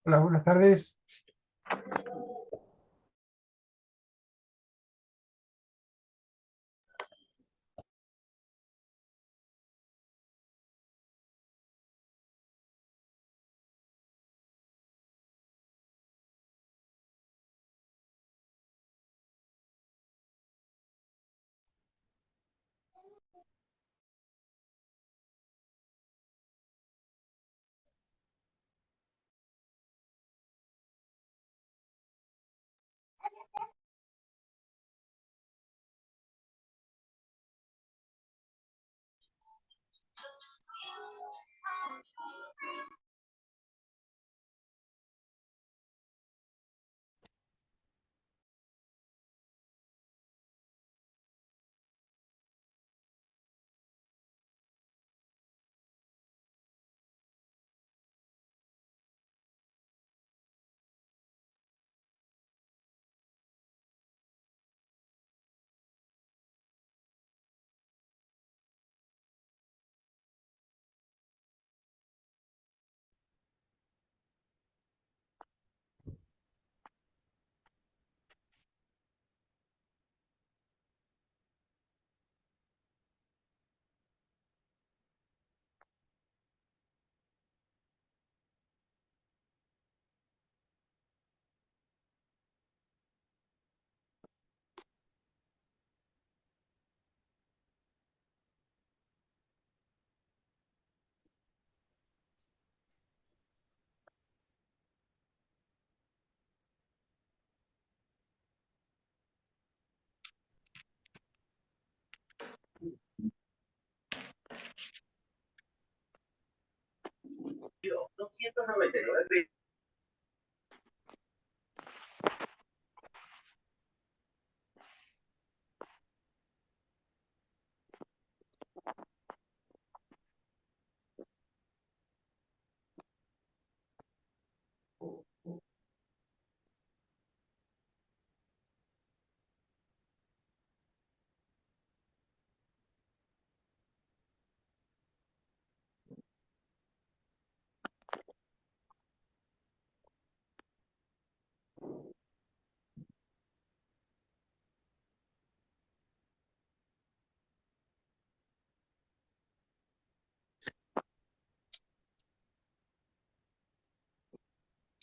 Hola, buenas tardes.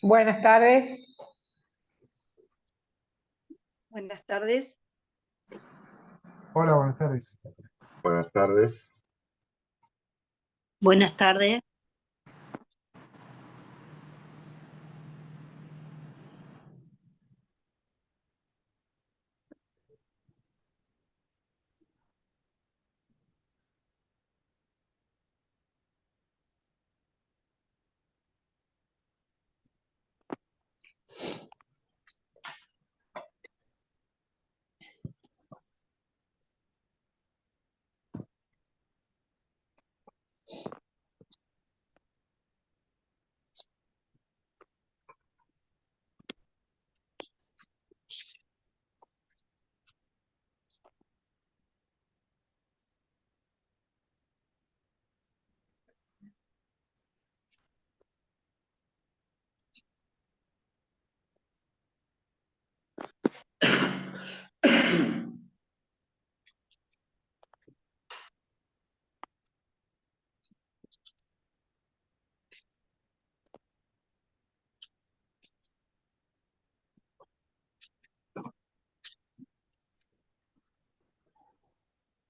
Buenas tardes. Buenas tardes. Hola, buenas tardes. Buenas tardes. Buenas tardes.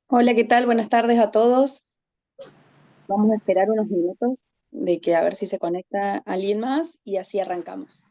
Hola, ¿qué tal? Buenas tardes a todos. Vamos a esperar unos minutos de que a ver si se conecta alguien más y así arrancamos.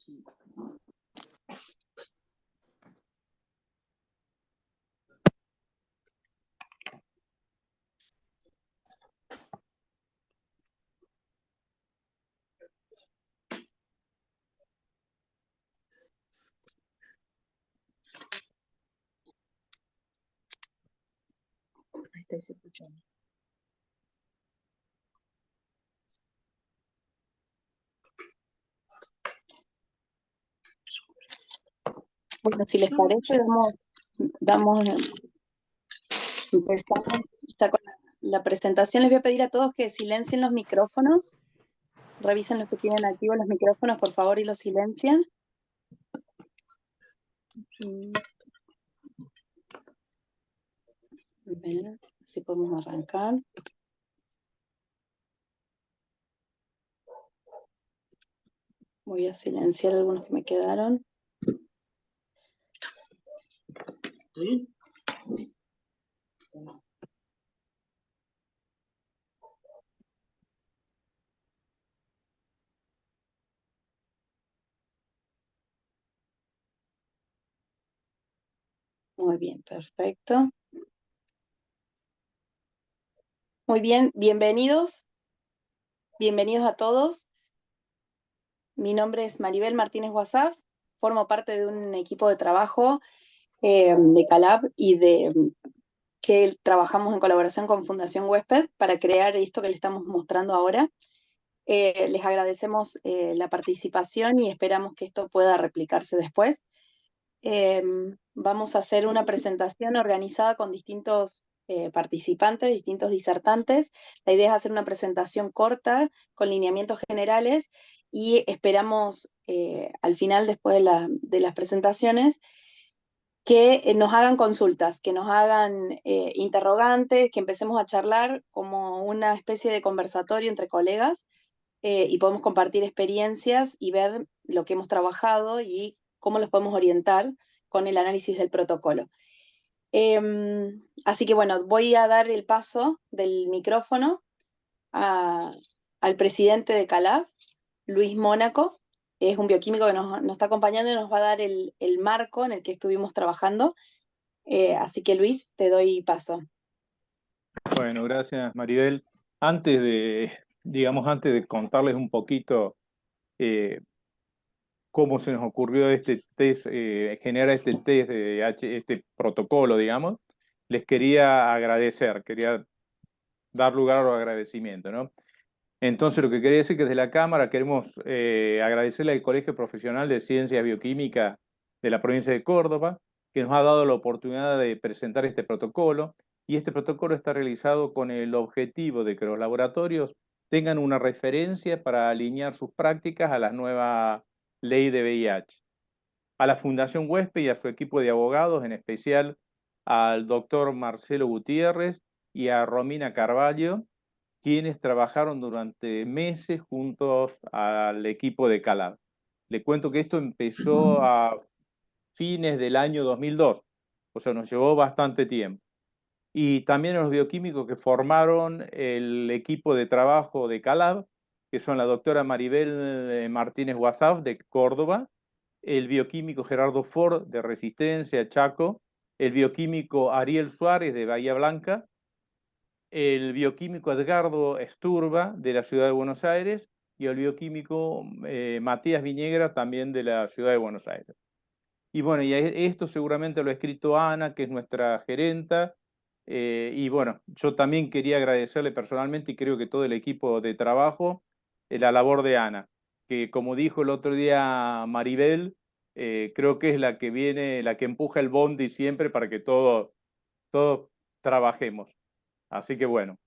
Ahí estáis escuchando. Bueno, si les parece, empezamos ya con la presentación. Les voy a pedir a todos que silencien los micrófonos. Revisen los que tienen activos los micrófonos, por favor, y los silencien. Bien, así podemos arrancar. Voy a silenciar algunos que me quedaron. Muy bien, perfecto. Muy bien, bienvenidos. Bienvenidos a todos. Mi nombre es Maribel Martínez Wassaf. Formo parte de un equipo de trabajo de Calab y que trabajamos en colaboración con Fundación Huésped para crear esto que les estamos mostrando ahora. Les agradecemos la participación y esperamos que esto pueda replicarse después. Vamos a hacer una presentación organizada con distintos participantes, distintos disertantes. La idea es hacer una presentación corta con lineamientos generales y esperamos al final, después de las presentaciones, que nos hagan consultas, que nos hagan interrogantes, que empecemos a charlar como una especie de conversatorio entre colegas y podemos compartir experiencias y ver lo que hemos trabajado y cómo los podemos orientar con el análisis del protocolo. Así que bueno, voy a dar el paso del micrófono al presidente de Calab, Luis Mónaco. Es un bioquímico que nos está acompañando y nos va a dar el marco en el que estuvimos trabajando. Así que Luis, te doy paso. Bueno, gracias Maribel. Antes de contarles un poquito cómo se nos ocurrió este test, generar este test este protocolo, digamos, les quería agradecer, quería dar lugar a los agradecimientos, ¿no? Entonces lo que quería decir que desde la Cámara queremos agradecerle al Colegio Profesional de Ciencias Bioquímicas de la provincia de Córdoba, que nos ha dado la oportunidad de presentar este protocolo, y este protocolo está realizado con el objetivo de que los laboratorios tengan una referencia para alinear sus prácticas a la nueva ley de VIH. A la Fundación Huésped y a su equipo de abogados, en especial al doctor Marcelo Gutiérrez y a Romina Carvalho, quienes trabajaron durante meses juntos al equipo de Calab. Le cuento que esto empezó a fines del año 2002, o sea, nos llevó bastante tiempo. Y también a los bioquímicos que formaron el equipo de trabajo de Calab, que son la doctora Maribel Martínez Wassaf de Córdoba, el bioquímico Gerardo Ford de Resistencia, Chaco, el bioquímico Ariel Suárez de Bahía Blanca, el bioquímico Edgardo Esturba de la ciudad de Buenos Aires y el bioquímico Matías Viñegra también de la ciudad de Buenos Aires. Y bueno, y esto seguramente lo ha escrito Ana, que es nuestra gerenta, y bueno, yo también quería agradecerle personalmente y creo que todo el equipo de trabajo, la labor de Ana, que como dijo el otro día Maribel, creo que es la que viene, la que empuja el bondi siempre para que todos trabajemos. Así que bueno,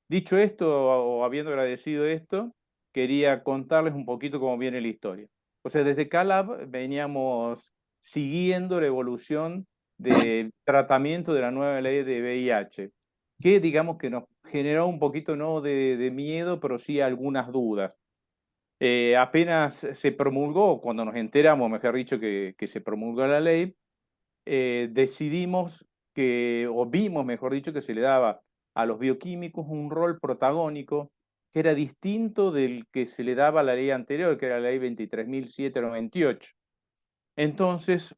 dicho esto, o habiendo agradecido esto, quería contarles un poquito cómo viene la historia. O sea, desde Calab veníamos siguiendo la evolución del tratamiento de la nueva ley de VIH, que digamos que nos generó un poquito no de miedo, pero sí algunas dudas. Apenas se promulgó, cuando nos enteramos, mejor dicho, que se promulgó la ley, decidimos o vimos, mejor dicho, que se le daba a los bioquímicos un rol protagónico que era distinto del que se le daba a la ley anterior, que era la ley 23.798. Entonces,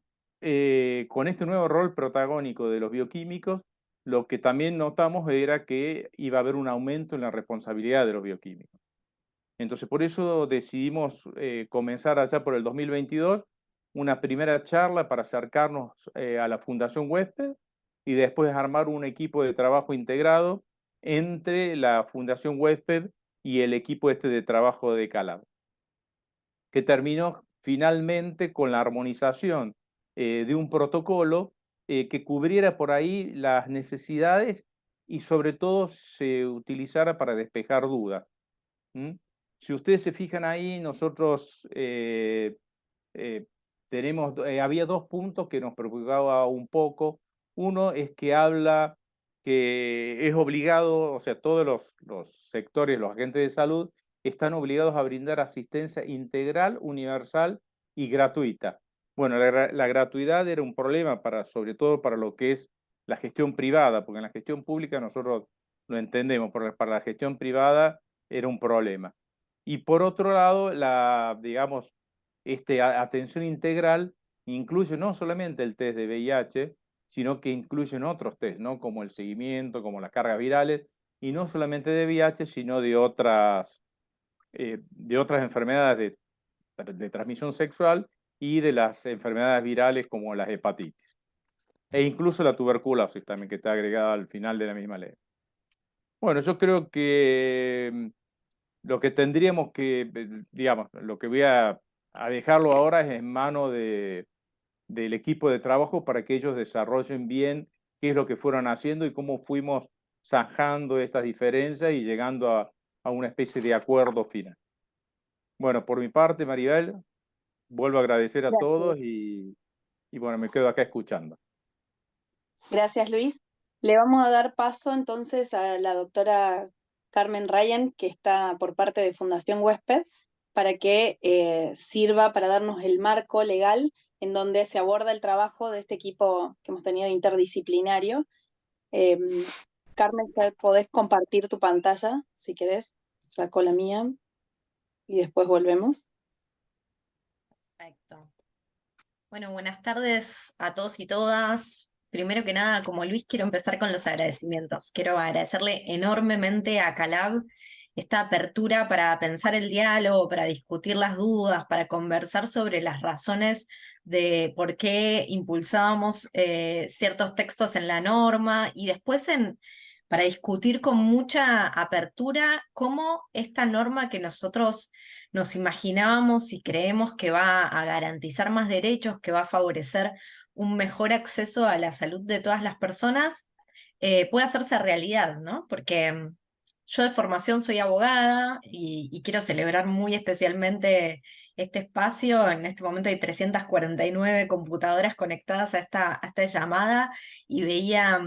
con este nuevo rol protagónico de los bioquímicos, lo que también notamos era que iba a haber un aumento en la responsabilidad de los bioquímicos. Entonces, por eso decidimos comenzar allá por el 2022 una primera charla para acercarnos a la Fundación Huésped y después armar un equipo de trabajo integrado entre la Fundación Huésped y el equipo de trabajo de Calab, que terminó finalmente con la armonización de un protocolo que cubriera por ahí las necesidades y sobre todo se utilizara para despejar dudas. ¿Mm? Si ustedes se fijan ahí, nosotros había dos puntos que nos preocupaba un poco. Uno es que habla que es obligado, o sea, todos los sectores, los agentes de salud, están obligados a brindar asistencia integral, universal y gratuita. Bueno, la gratuidad era un problema sobre todo para lo que es la gestión privada, porque en la gestión pública nosotros lo entendemos, pero para la gestión privada era un problema. Y por otro lado, digamos, atención integral incluye no solamente el test de VIH, sino que incluyen otros test, ¿no? Como el seguimiento, como las cargas virales, y no solamente de VIH, sino de otras enfermedades de transmisión sexual y de las enfermedades virales como las hepatitis. E incluso la tuberculosis también, que está agregada al final de la misma ley. Bueno, yo creo que lo que tendríamos que, digamos, lo que voy a dejarlo ahora es en manos del equipo de trabajo para que ellos desarrollen bien qué es lo que fueron haciendo y cómo fuimos zanjando estas diferencias y llegando a una especie de acuerdo final. Bueno, por mi parte, Maribel, vuelvo a agradecer a Gracias. todos y bueno, me quedo acá escuchando. Gracias, Luis. Le vamos a dar paso entonces a la doctora Carmen Ryan, que está por parte de Fundación Huésped, para que sirva para darnos el marco legal en donde se aborda el trabajo de este equipo que hemos tenido interdisciplinario. Carmen, podés compartir tu pantalla, si querés. Saco la mía y después volvemos. Perfecto. Bueno, buenas tardes a todos y todas. Primero que nada, como Luis, quiero empezar con los agradecimientos. Quiero agradecerle enormemente a Calab esta apertura para pensar el diálogo, para discutir las dudas, para conversar sobre las razones de por qué impulsábamos ciertos textos en la norma y después para discutir con mucha apertura cómo esta norma que nosotros nos imaginábamos y creemos que va a garantizar más derechos, que va a favorecer un mejor acceso a la salud de todas las personas, puede hacerse realidad, ¿no? Porque yo de formación soy abogada y quiero celebrar muy especialmente este espacio. En este momento hay 349 computadoras conectadas a esta llamada y veía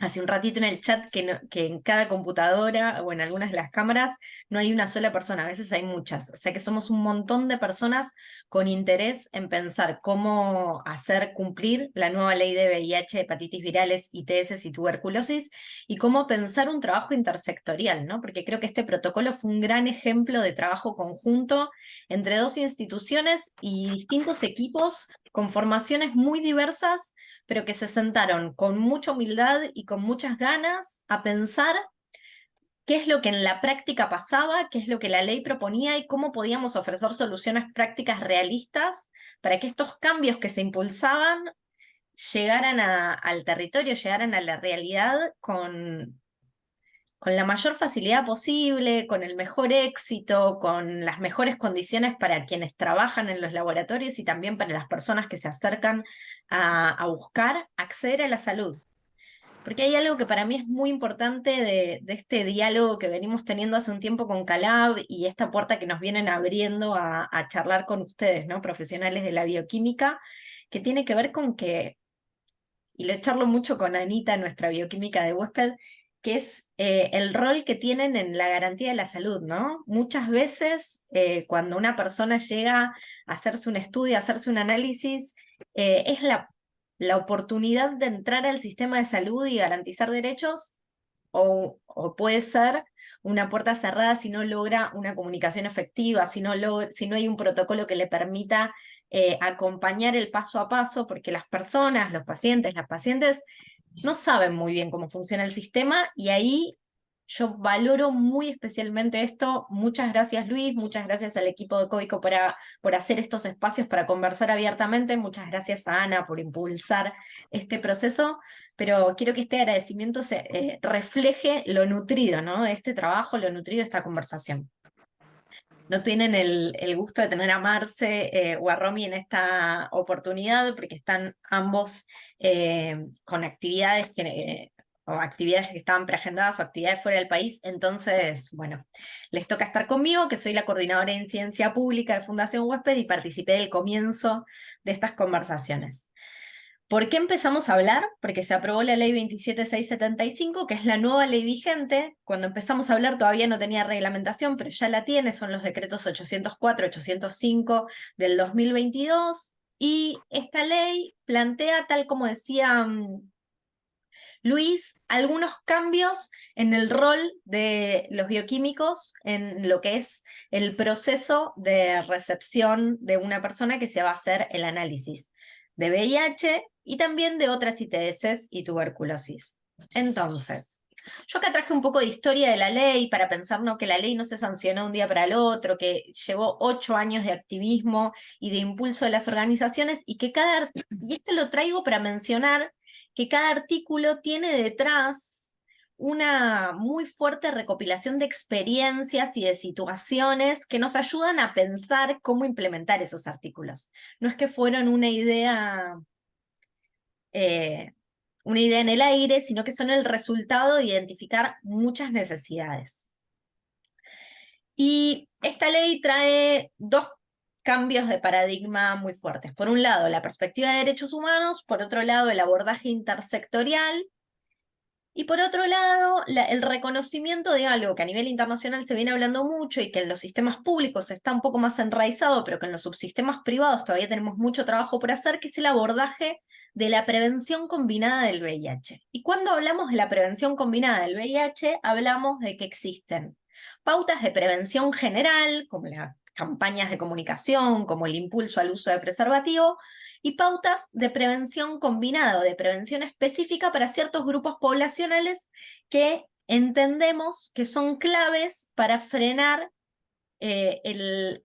hace un ratito en el chat que en cada computadora o en algunas de las cámaras no hay una sola persona, a veces hay muchas. O sea que somos un montón de personas con interés en pensar cómo hacer cumplir la nueva ley de VIH, hepatitis virales, ITS y tuberculosis, y cómo pensar un trabajo intersectorial, ¿no? Porque creo que este protocolo fue un gran ejemplo de trabajo conjunto entre dos instituciones y distintos equipos con formaciones muy diversas, pero que se sentaron con mucha humildad y con muchas ganas a pensar qué es lo que en la práctica pasaba, qué es lo que la ley proponía y cómo podíamos ofrecer soluciones prácticas realistas para que estos cambios que se impulsaban llegaran al territorio, llegaran a la realidad con la mayor facilidad posible, con el mejor éxito, con las mejores condiciones para quienes trabajan en los laboratorios y también para las personas que se acercan a buscar acceder a la salud. Porque hay algo que para mí es muy importante de este diálogo que venimos teniendo hace un tiempo con Calab y esta puerta que nos vienen abriendo a charlar con ustedes, ¿no? Profesionales de la bioquímica, que tiene que ver con que, y lo charlo mucho con Anita, nuestra bioquímica de Huésped, que es el rol que tienen en la garantía de la salud, ¿no? Muchas veces cuando una persona llega a hacerse un estudio, a hacerse un análisis, es la oportunidad de entrar al sistema de salud y garantizar derechos o puede ser una puerta cerrada si no logra una comunicación efectiva, si no hay un protocolo que le permita acompañar el paso a paso, porque las personas, los pacientes, las pacientes no saben muy bien cómo funciona el sistema, y ahí yo valoro muy especialmente esto. Muchas gracias, Luis, muchas gracias al equipo de Código por hacer estos espacios para conversar abiertamente, muchas gracias a Ana por impulsar este proceso, pero quiero que este agradecimiento refleje lo nutrido, ¿no?, de este trabajo, lo nutrido de esta conversación. No tienen el gusto de tener a Marce o a Romy en esta oportunidad, porque están ambos con actividades o actividades que estaban preagendadas o actividades fuera del país. Entonces, bueno, les toca estar conmigo, que soy la coordinadora en Ciencia Pública de Fundación Huésped y participé del comienzo de estas conversaciones. ¿Por qué empezamos a hablar? Porque se aprobó la ley 27675, que es la nueva ley vigente. Cuando empezamos a hablar todavía no tenía reglamentación, pero ya la tiene, son los decretos 804, 805 del 2022, y esta ley plantea, tal como decía Luis, algunos cambios en el rol de los bioquímicos en lo que es el proceso de recepción de una persona que se va a hacer el análisis de VIH y también de otras ITS y tuberculosis. Entonces, yo acá traje un poco de historia de la ley para pensar, ¿no?, que la ley no se sancionó un día para el otro, que llevó 8 años de activismo y de impulso de las organizaciones, y que y esto lo traigo para mencionar que cada artículo tiene detrás una muy fuerte recopilación de experiencias y de situaciones que nos ayudan a pensar cómo implementar esos artículos. No es que fueron una idea en el aire, sino que son el resultado de identificar muchas necesidades. Y esta ley trae 2 cambios de paradigma muy fuertes. Por un lado, la perspectiva de derechos humanos, por otro lado, el abordaje intersectorial, y por otro lado, el reconocimiento de algo que a nivel internacional se viene hablando mucho y que en los sistemas públicos está un poco más enraizado, pero que en los subsistemas privados todavía tenemos mucho trabajo por hacer, que es el abordaje de la prevención combinada del VIH. Y cuando hablamos de la prevención combinada del VIH, hablamos de que existen pautas de prevención general, como las campañas de comunicación, como el impulso al uso de preservativo, y pautas de prevención combinada o de prevención específica para ciertos grupos poblacionales que entendemos que son claves para frenar el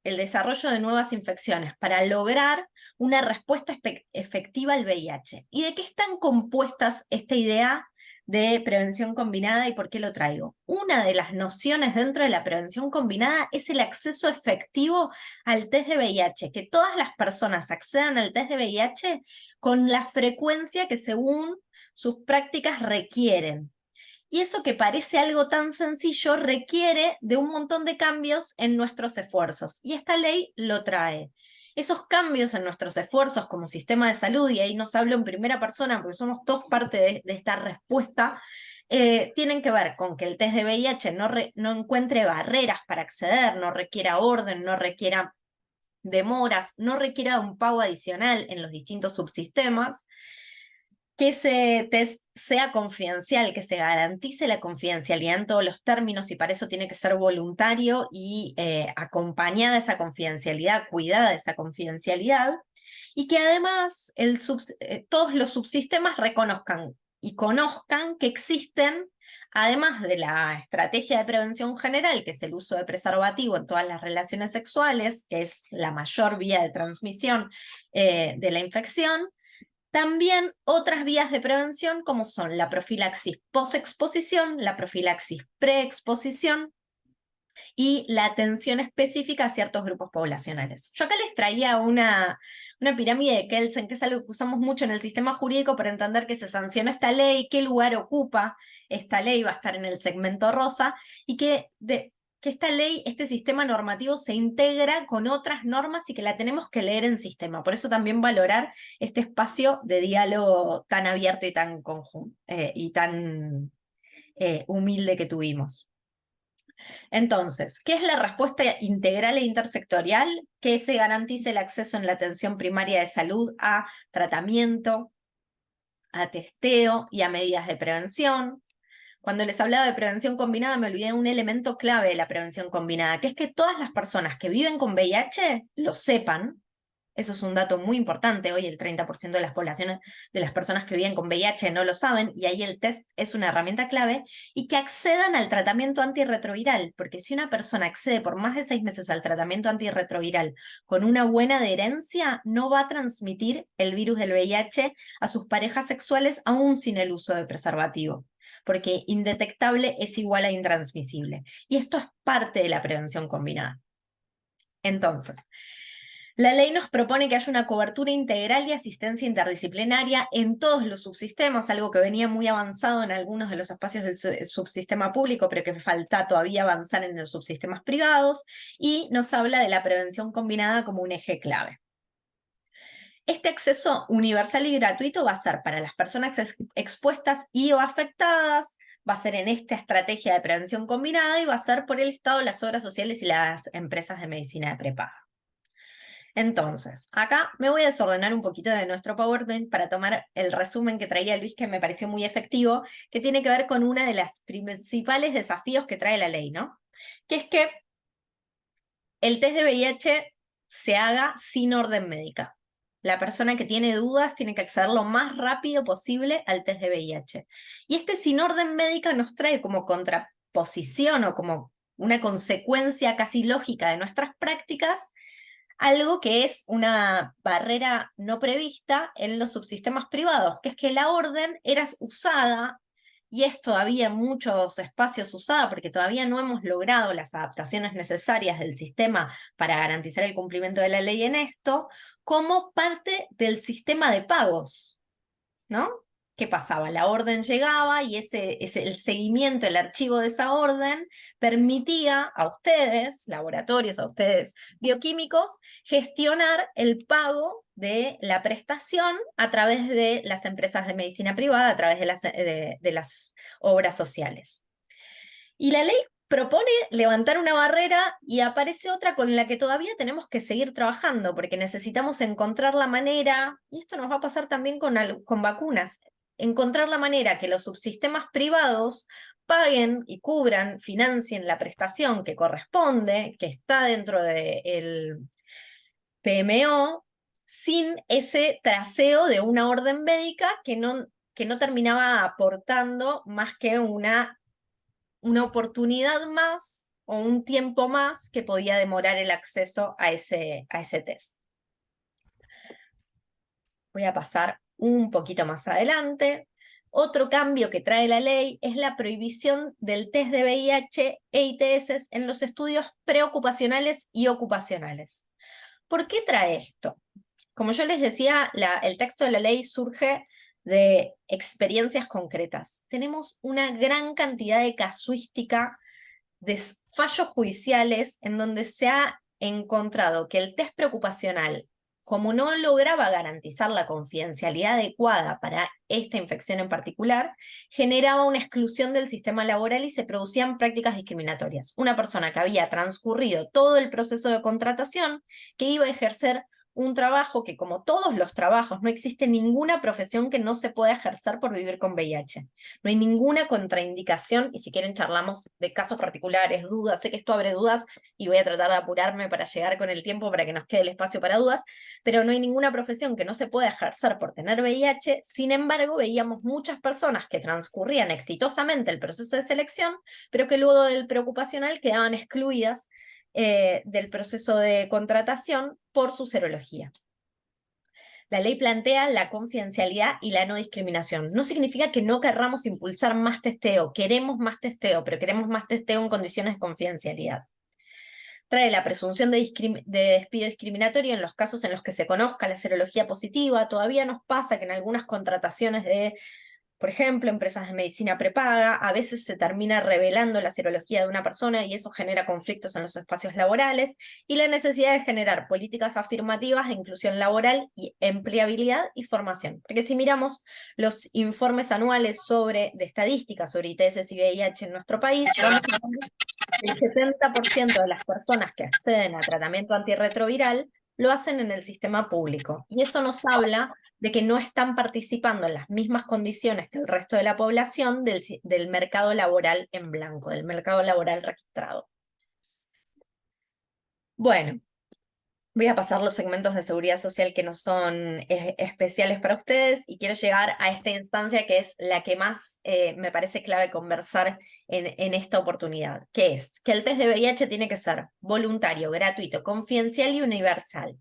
desarrollo de nuevas infecciones, para lograr una respuesta efectiva al VIH. ¿Y de qué están compuestas esta idea de prevención combinada y por qué lo traigo? Una de las nociones dentro de la prevención combinada es el acceso efectivo al test de VIH, que todas las personas accedan al test de VIH con la frecuencia que según sus prácticas requieren. Y eso, que parece algo tan sencillo, requiere de un montón de cambios en nuestros esfuerzos, y esta ley lo trae. Esos cambios en nuestros esfuerzos como sistema de salud, y ahí nos hablo en primera persona porque somos todos parte de esta respuesta, tienen que ver con que el test de VIH no encuentre barreras para acceder, no requiera orden, no requiera demoras, no requiera un pago adicional en los distintos subsistemas, que ese test sea confidencial, que se garantice la confidencialidad en todos los términos, y para eso tiene que ser voluntario y acompañada esa confidencialidad, cuidada esa confidencialidad, y que además todos los subsistemas reconozcan y conozcan que existen, además de la estrategia de prevención general, que es el uso de preservativo en todas las relaciones sexuales, que es la mayor vía de transmisión de la infección, también otras vías de prevención, como son la profilaxis post-exposición, la profilaxis pre-exposición y la atención específica a ciertos grupos poblacionales. Yo acá les traía una pirámide de Kelsen, que es algo que usamos mucho en el sistema jurídico para entender que se sanciona esta ley, qué lugar ocupa esta ley, va a estar en el segmento rosa, y que esta ley, este sistema normativo se integra con otras normas y que la tenemos que leer en sistema. Por eso también valorar este espacio de diálogo tan abierto y tan humilde que tuvimos. Entonces, ¿qué es la respuesta integral e intersectorial? Que se garantice el acceso en la atención primaria de salud a tratamiento, a testeo y a medidas de prevención. Cuando les hablaba de prevención combinada, me olvidé de un elemento clave de la prevención combinada, que es que todas las personas que viven con VIH lo sepan. Eso es un dato muy importante. Hoy el 30% de las poblaciones, de las personas que viven con VIH no lo saben, y ahí el test es una herramienta clave, y que accedan al tratamiento antirretroviral, porque si una persona accede por más de 6 meses al tratamiento antirretroviral con una buena adherencia, no va a transmitir el virus del VIH a sus parejas sexuales aún sin el uso de preservativo, porque indetectable es igual a intransmisible. Y esto es parte de la prevención combinada. Entonces, la ley nos propone que haya una cobertura integral y asistencia interdisciplinaria en todos los subsistemas, algo que venía muy avanzado en algunos de los espacios del subsistema público, pero que falta todavía avanzar en los subsistemas privados, y nos habla de la prevención combinada como un eje clave. Este acceso universal y gratuito va a ser para las personas expuestas y o afectadas, va a ser en esta estrategia de prevención combinada, y va a ser por el Estado, las obras sociales y las empresas de medicina de prepaga. Entonces, acá me voy a desordenar un poquito de nuestro PowerPoint para tomar el resumen que traía Luis, que me pareció muy efectivo, que tiene que ver con uno de los principales desafíos que trae la ley, ¿no? Que es que el test de VIH se haga sin orden médica. La persona que tiene dudas tiene que acceder lo más rápido posible al test de VIH. Y este sin orden médica nos trae como contraposición o como una consecuencia casi lógica de nuestras prácticas algo que es una barrera no prevista en los subsistemas privados, que es que la orden era usada, y es todavía en muchos espacios usada, porque todavía no hemos logrado las adaptaciones necesarias del sistema para garantizar el cumplimiento de la ley en esto, como parte del sistema de pagos, ¿no? ¿Qué pasaba? La orden llegaba y el seguimiento, el archivo de esa orden permitía a ustedes, laboratorios, a ustedes, bioquímicos, gestionar el pago de la prestación a través de las empresas de medicina privada, a través de las obras sociales. Y la ley propone levantar una barrera y aparece otra con la que todavía tenemos que seguir trabajando, porque necesitamos encontrar la manera, y esto nos va a pasar también con vacunas, encontrar la manera que los subsistemas privados paguen y cubran, financien la prestación que corresponde, que está dentro del PMO, sin ese traseo de una orden médica que no terminaba aportando más que una oportunidad más o un tiempo más que podía demorar el acceso a ese test. Voy a pasar un poquito más adelante. Otro cambio que trae la ley es la prohibición del test de VIH e ITS en los estudios preocupacionales y ocupacionales. ¿Por qué trae esto? Como yo les decía, el texto de la ley surge de experiencias concretas. Tenemos una gran cantidad de casuística, de fallos judiciales, en donde se ha encontrado que el test preocupacional, como no lograba garantizar la confidencialidad adecuada para esta infección en particular, generaba una exclusión del sistema laboral y se producían prácticas discriminatorias. Una persona que había transcurrido todo el proceso de contratación, que iba a ejercer un trabajo que, como todos los trabajos, no existe ninguna profesión que no se pueda ejercer por vivir con VIH. No hay ninguna contraindicación, y si quieren charlamos de casos particulares, dudas, sé que esto abre dudas y voy a tratar de apurarme para llegar con el tiempo para que nos quede el espacio para dudas, pero no hay ninguna profesión que no se pueda ejercer por tener VIH. Sin embargo, veíamos muchas personas que transcurrían exitosamente el proceso de selección, pero que luego del preocupacional quedaban excluidas del proceso de contratación por su serología. La ley plantea la confidencialidad y la no discriminación. No significa que no querramos impulsar más testeo, queremos más testeo, pero queremos más testeo en condiciones de confidencialidad. Trae la presunción de despido discriminatorio en los casos en los que se conozca la serología positiva. Todavía nos pasa que en algunas contrataciones de, por ejemplo, empresas de medicina prepaga, a veces se termina revelando la serología de una persona y eso genera conflictos en los espacios laborales, y la necesidad de generar políticas afirmativas de inclusión laboral y empleabilidad y formación. Porque si miramos los informes anuales de estadísticas sobre ITS y VIH en nuestro país, vamos a ver que el 70% de las personas que acceden a tratamiento antirretroviral lo hacen en el sistema público. Y eso nos habla de que no están participando en las mismas condiciones que el resto de la población del mercado laboral en blanco, del mercado laboral registrado. Bueno, voy a pasar los segmentos de seguridad social que no son especiales para ustedes y quiero llegar a esta instancia que es la que más me parece clave conversar en esta oportunidad, que es que el test de VIH tiene que ser voluntario, gratuito, confidencial y universal.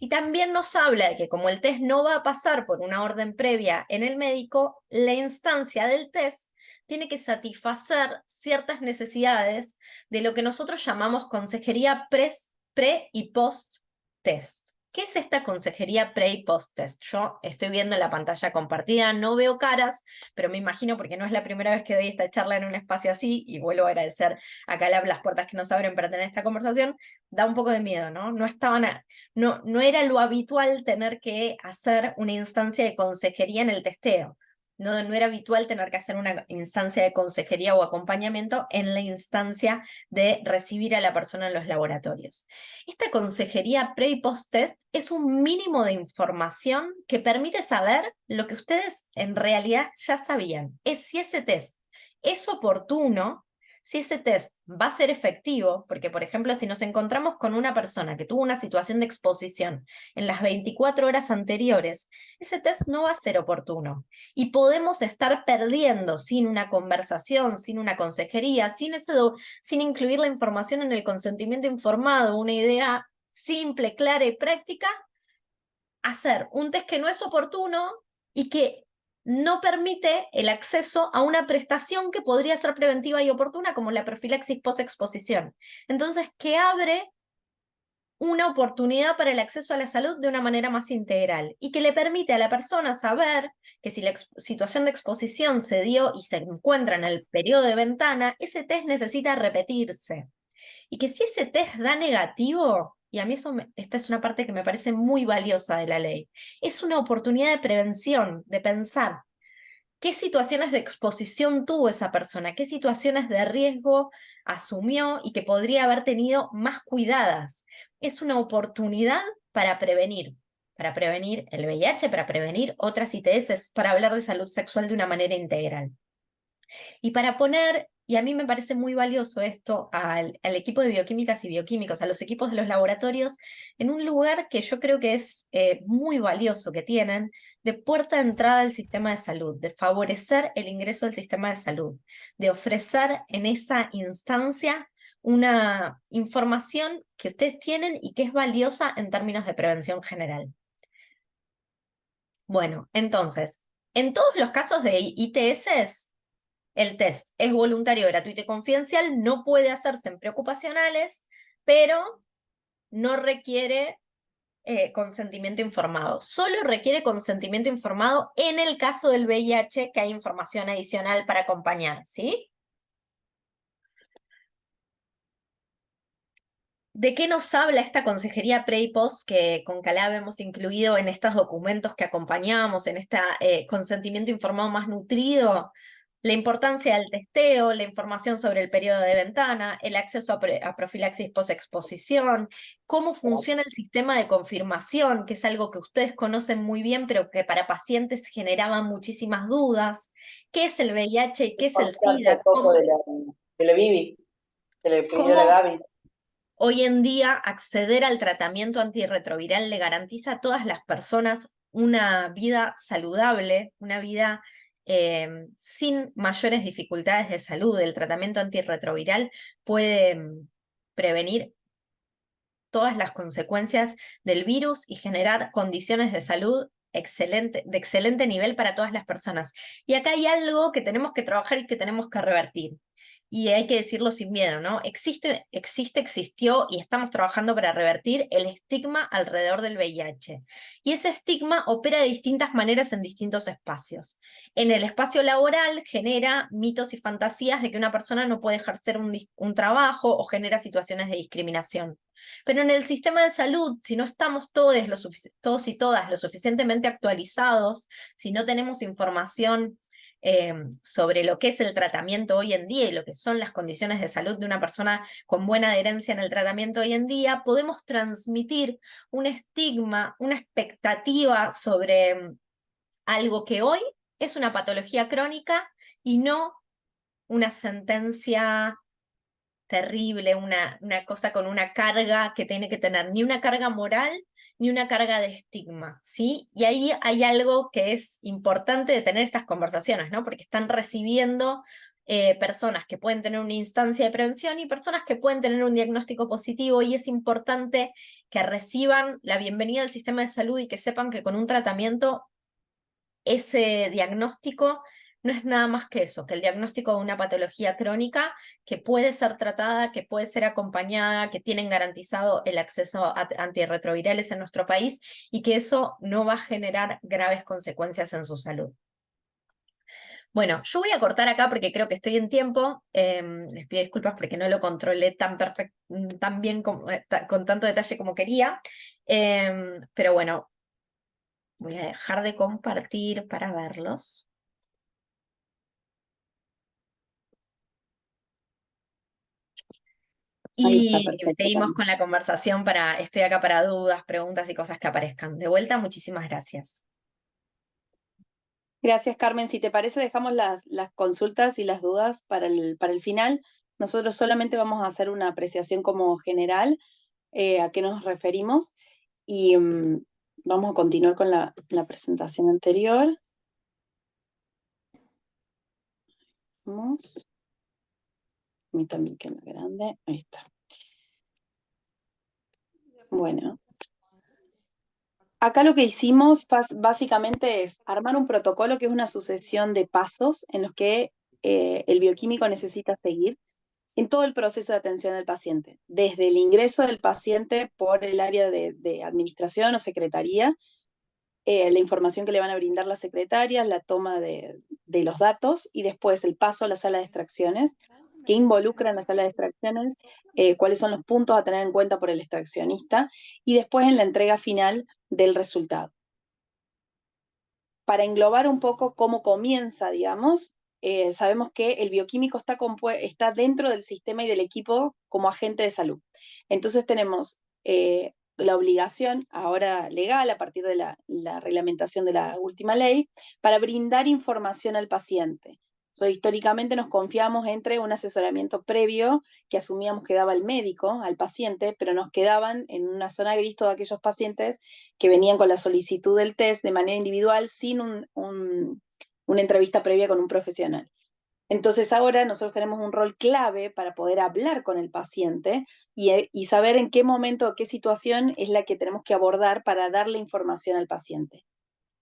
Y también nos habla de que como el test no va a pasar por una orden previa en el médico, la instancia del test tiene que satisfacer ciertas necesidades de lo que nosotros llamamos consejería pre y post-test. ¿Qué es esta consejería pre y post-test? Yo estoy viendo en la pantalla compartida, no veo caras, pero me imagino, porque no es la primera vez que doy esta charla en un espacio así, y vuelvo a agradecer a Calab las puertas que nos abren para tener esta conversación, da un poco de miedo, ¿no? No era lo habitual tener que hacer una instancia de consejería en el testeo. No era habitual tener que hacer una instancia de consejería o acompañamiento en la instancia de recibir a la persona en los laboratorios. Esta consejería pre y post-test es un mínimo de información que permite saber lo que ustedes en realidad ya sabían. Es si ese test es oportuno, si ese test va a ser efectivo, porque por ejemplo si nos encontramos con una persona que tuvo una situación de exposición en las 24 horas anteriores, ese test no va a ser oportuno. Y podemos estar perdiendo sin una conversación, sin una consejería, sin incluir la información en el consentimiento informado, una idea simple, clara y práctica, hacer un test que no es oportuno y que no permite el acceso a una prestación que podría ser preventiva y oportuna como la profilaxis post-exposición. Entonces, que abre una oportunidad para el acceso a la salud de una manera más integral y que le permite a la persona saber que si la situación de exposición se dio y se encuentra en el periodo de ventana, ese test necesita repetirse. Y que si ese test da negativo, y a mí esta es una parte que me parece muy valiosa de la ley, es una oportunidad de prevención, de pensar qué situaciones de exposición tuvo esa persona, qué situaciones de riesgo asumió y que podría haber tenido más cuidadas. Es una oportunidad para prevenir el VIH, para prevenir otras ITS, para hablar de salud sexual de una manera integral. Y para poner, y a mí me parece muy valioso esto, al equipo de bioquímicas y bioquímicos, a los equipos de los laboratorios, en un lugar que yo creo que es muy valioso que tienen, de puerta de entrada al sistema de salud, de favorecer el ingreso al sistema de salud, de ofrecer en esa instancia una información que ustedes tienen y que es valiosa en términos de prevención general. Bueno, entonces, en todos los casos de ITS, el test es voluntario, gratuito y confidencial, no puede hacerse en preocupacionales, pero no requiere consentimiento informado. Solo requiere consentimiento informado en el caso del VIH, que hay información adicional para acompañar, ¿sí? ¿De qué nos habla esta consejería pre y post que con Calab hemos incluido en estos documentos que acompañamos, en este consentimiento informado más nutrido? La importancia del testeo, la información sobre el periodo de ventana, el acceso a profilaxis post-exposición, cómo funciona el sistema de confirmación, que es algo que ustedes conocen muy bien, pero que para pacientes generaba muchísimas dudas. ¿Qué es el VIH y qué es el SIDA? Un poco de la Vivi, que le pidió la Gaby. Hoy en día, acceder al tratamiento antirretroviral le garantiza a todas las personas una vida saludable, una vida sin mayores dificultades de salud. El tratamiento antirretroviral puede prevenir todas las consecuencias del virus y generar condiciones de salud de excelente nivel para todas las personas. Y acá hay algo que tenemos que trabajar y que tenemos que revertir. Y hay que decirlo sin miedo, ¿no? Existió y estamos trabajando para revertir el estigma alrededor del VIH. Y ese estigma opera de distintas maneras en distintos espacios. En el espacio laboral genera mitos y fantasías de que una persona no puede ejercer un trabajo o genera situaciones de discriminación. Pero en el sistema de salud, si no estamos todos y todas lo suficientemente actualizados, si no tenemos información sobre lo que es el tratamiento hoy en día y lo que son las condiciones de salud de una persona con buena adherencia en el tratamiento hoy en día, podemos transmitir un estigma, una expectativa sobre algo que hoy es una patología crónica y no una sentencia terrible, una cosa con una carga que tiene que tener ni una carga moral ni una carga de estigma, ¿sí? Y ahí hay algo que es importante de tener estas conversaciones, ¿no? Porque están recibiendo personas que pueden tener una instancia de prevención y personas que pueden tener un diagnóstico positivo, y es importante que reciban la bienvenida al sistema de salud y que sepan que con un tratamiento ese diagnóstico no es nada más que eso, que el diagnóstico de una patología crónica que puede ser tratada, que puede ser acompañada, que tienen garantizado el acceso a antirretrovirales en nuestro país y que eso no va a generar graves consecuencias en su salud. Bueno, yo voy a cortar acá porque creo que estoy en tiempo. Les pido disculpas porque no lo controlé tan bien con tanto detalle como quería. Pero bueno, voy a dejar de compartir para verlos. Ahí está, Y perfecto. seguimos con la conversación estoy acá para dudas, preguntas y cosas que aparezcan. De vuelta, muchísimas gracias. Gracias, Carmen. Si te parece, dejamos las consultas y las dudas para el final. Nosotros solamente vamos a hacer una apreciación como general, a qué nos referimos, y vamos a continuar con la presentación anterior. Vamos. A mí también queda grande. Ahí está. Bueno. Acá lo que hicimos básicamente es armar un protocolo que es una sucesión de pasos en los que el bioquímico necesita seguir en todo el proceso de atención al paciente, desde el ingreso del paciente por el área de administración o secretaría, la información que le van a brindar las secretarias, la toma de los datos y después el paso a la sala de extracciones, que involucran la sala de extracciones, cuáles son los puntos a tener en cuenta por el extraccionista y después en la entrega final del resultado. Para englobar un poco cómo comienza, digamos, sabemos que el bioquímico está dentro del sistema y del equipo como agente de salud. Entonces tenemos la obligación, ahora legal, a partir de la reglamentación de la última ley, para brindar información al paciente. Históricamente nos confiamos entre un asesoramiento previo que asumíamos que daba el médico al paciente, pero nos quedaban en una zona gris todos aquellos pacientes que venían con la solicitud del test de manera individual sin una entrevista previa con un profesional. Entonces ahora nosotros tenemos un rol clave para poder hablar con el paciente y saber en qué momento, qué situación es la que tenemos que abordar para darle información al paciente.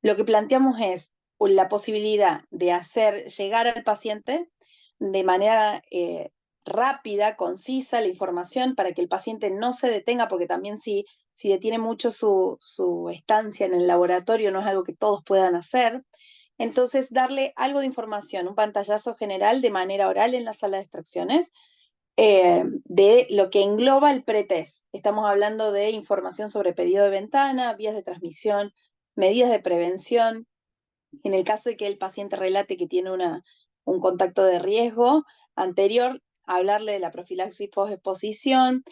Lo que planteamos es la posibilidad de hacer llegar al paciente de manera rápida, concisa, la información para que el paciente no se detenga, porque también si detiene mucho su estancia en el laboratorio no es algo que todos puedan hacer. Entonces, darle algo de información, un pantallazo general de manera oral en la sala de extracciones, de lo que engloba el pretest. Estamos hablando de información sobre periodo de ventana, vías de transmisión, medidas de prevención. En el caso de que el paciente relate que tiene un contacto de riesgo anterior, hablarle de la profilaxis post-exposición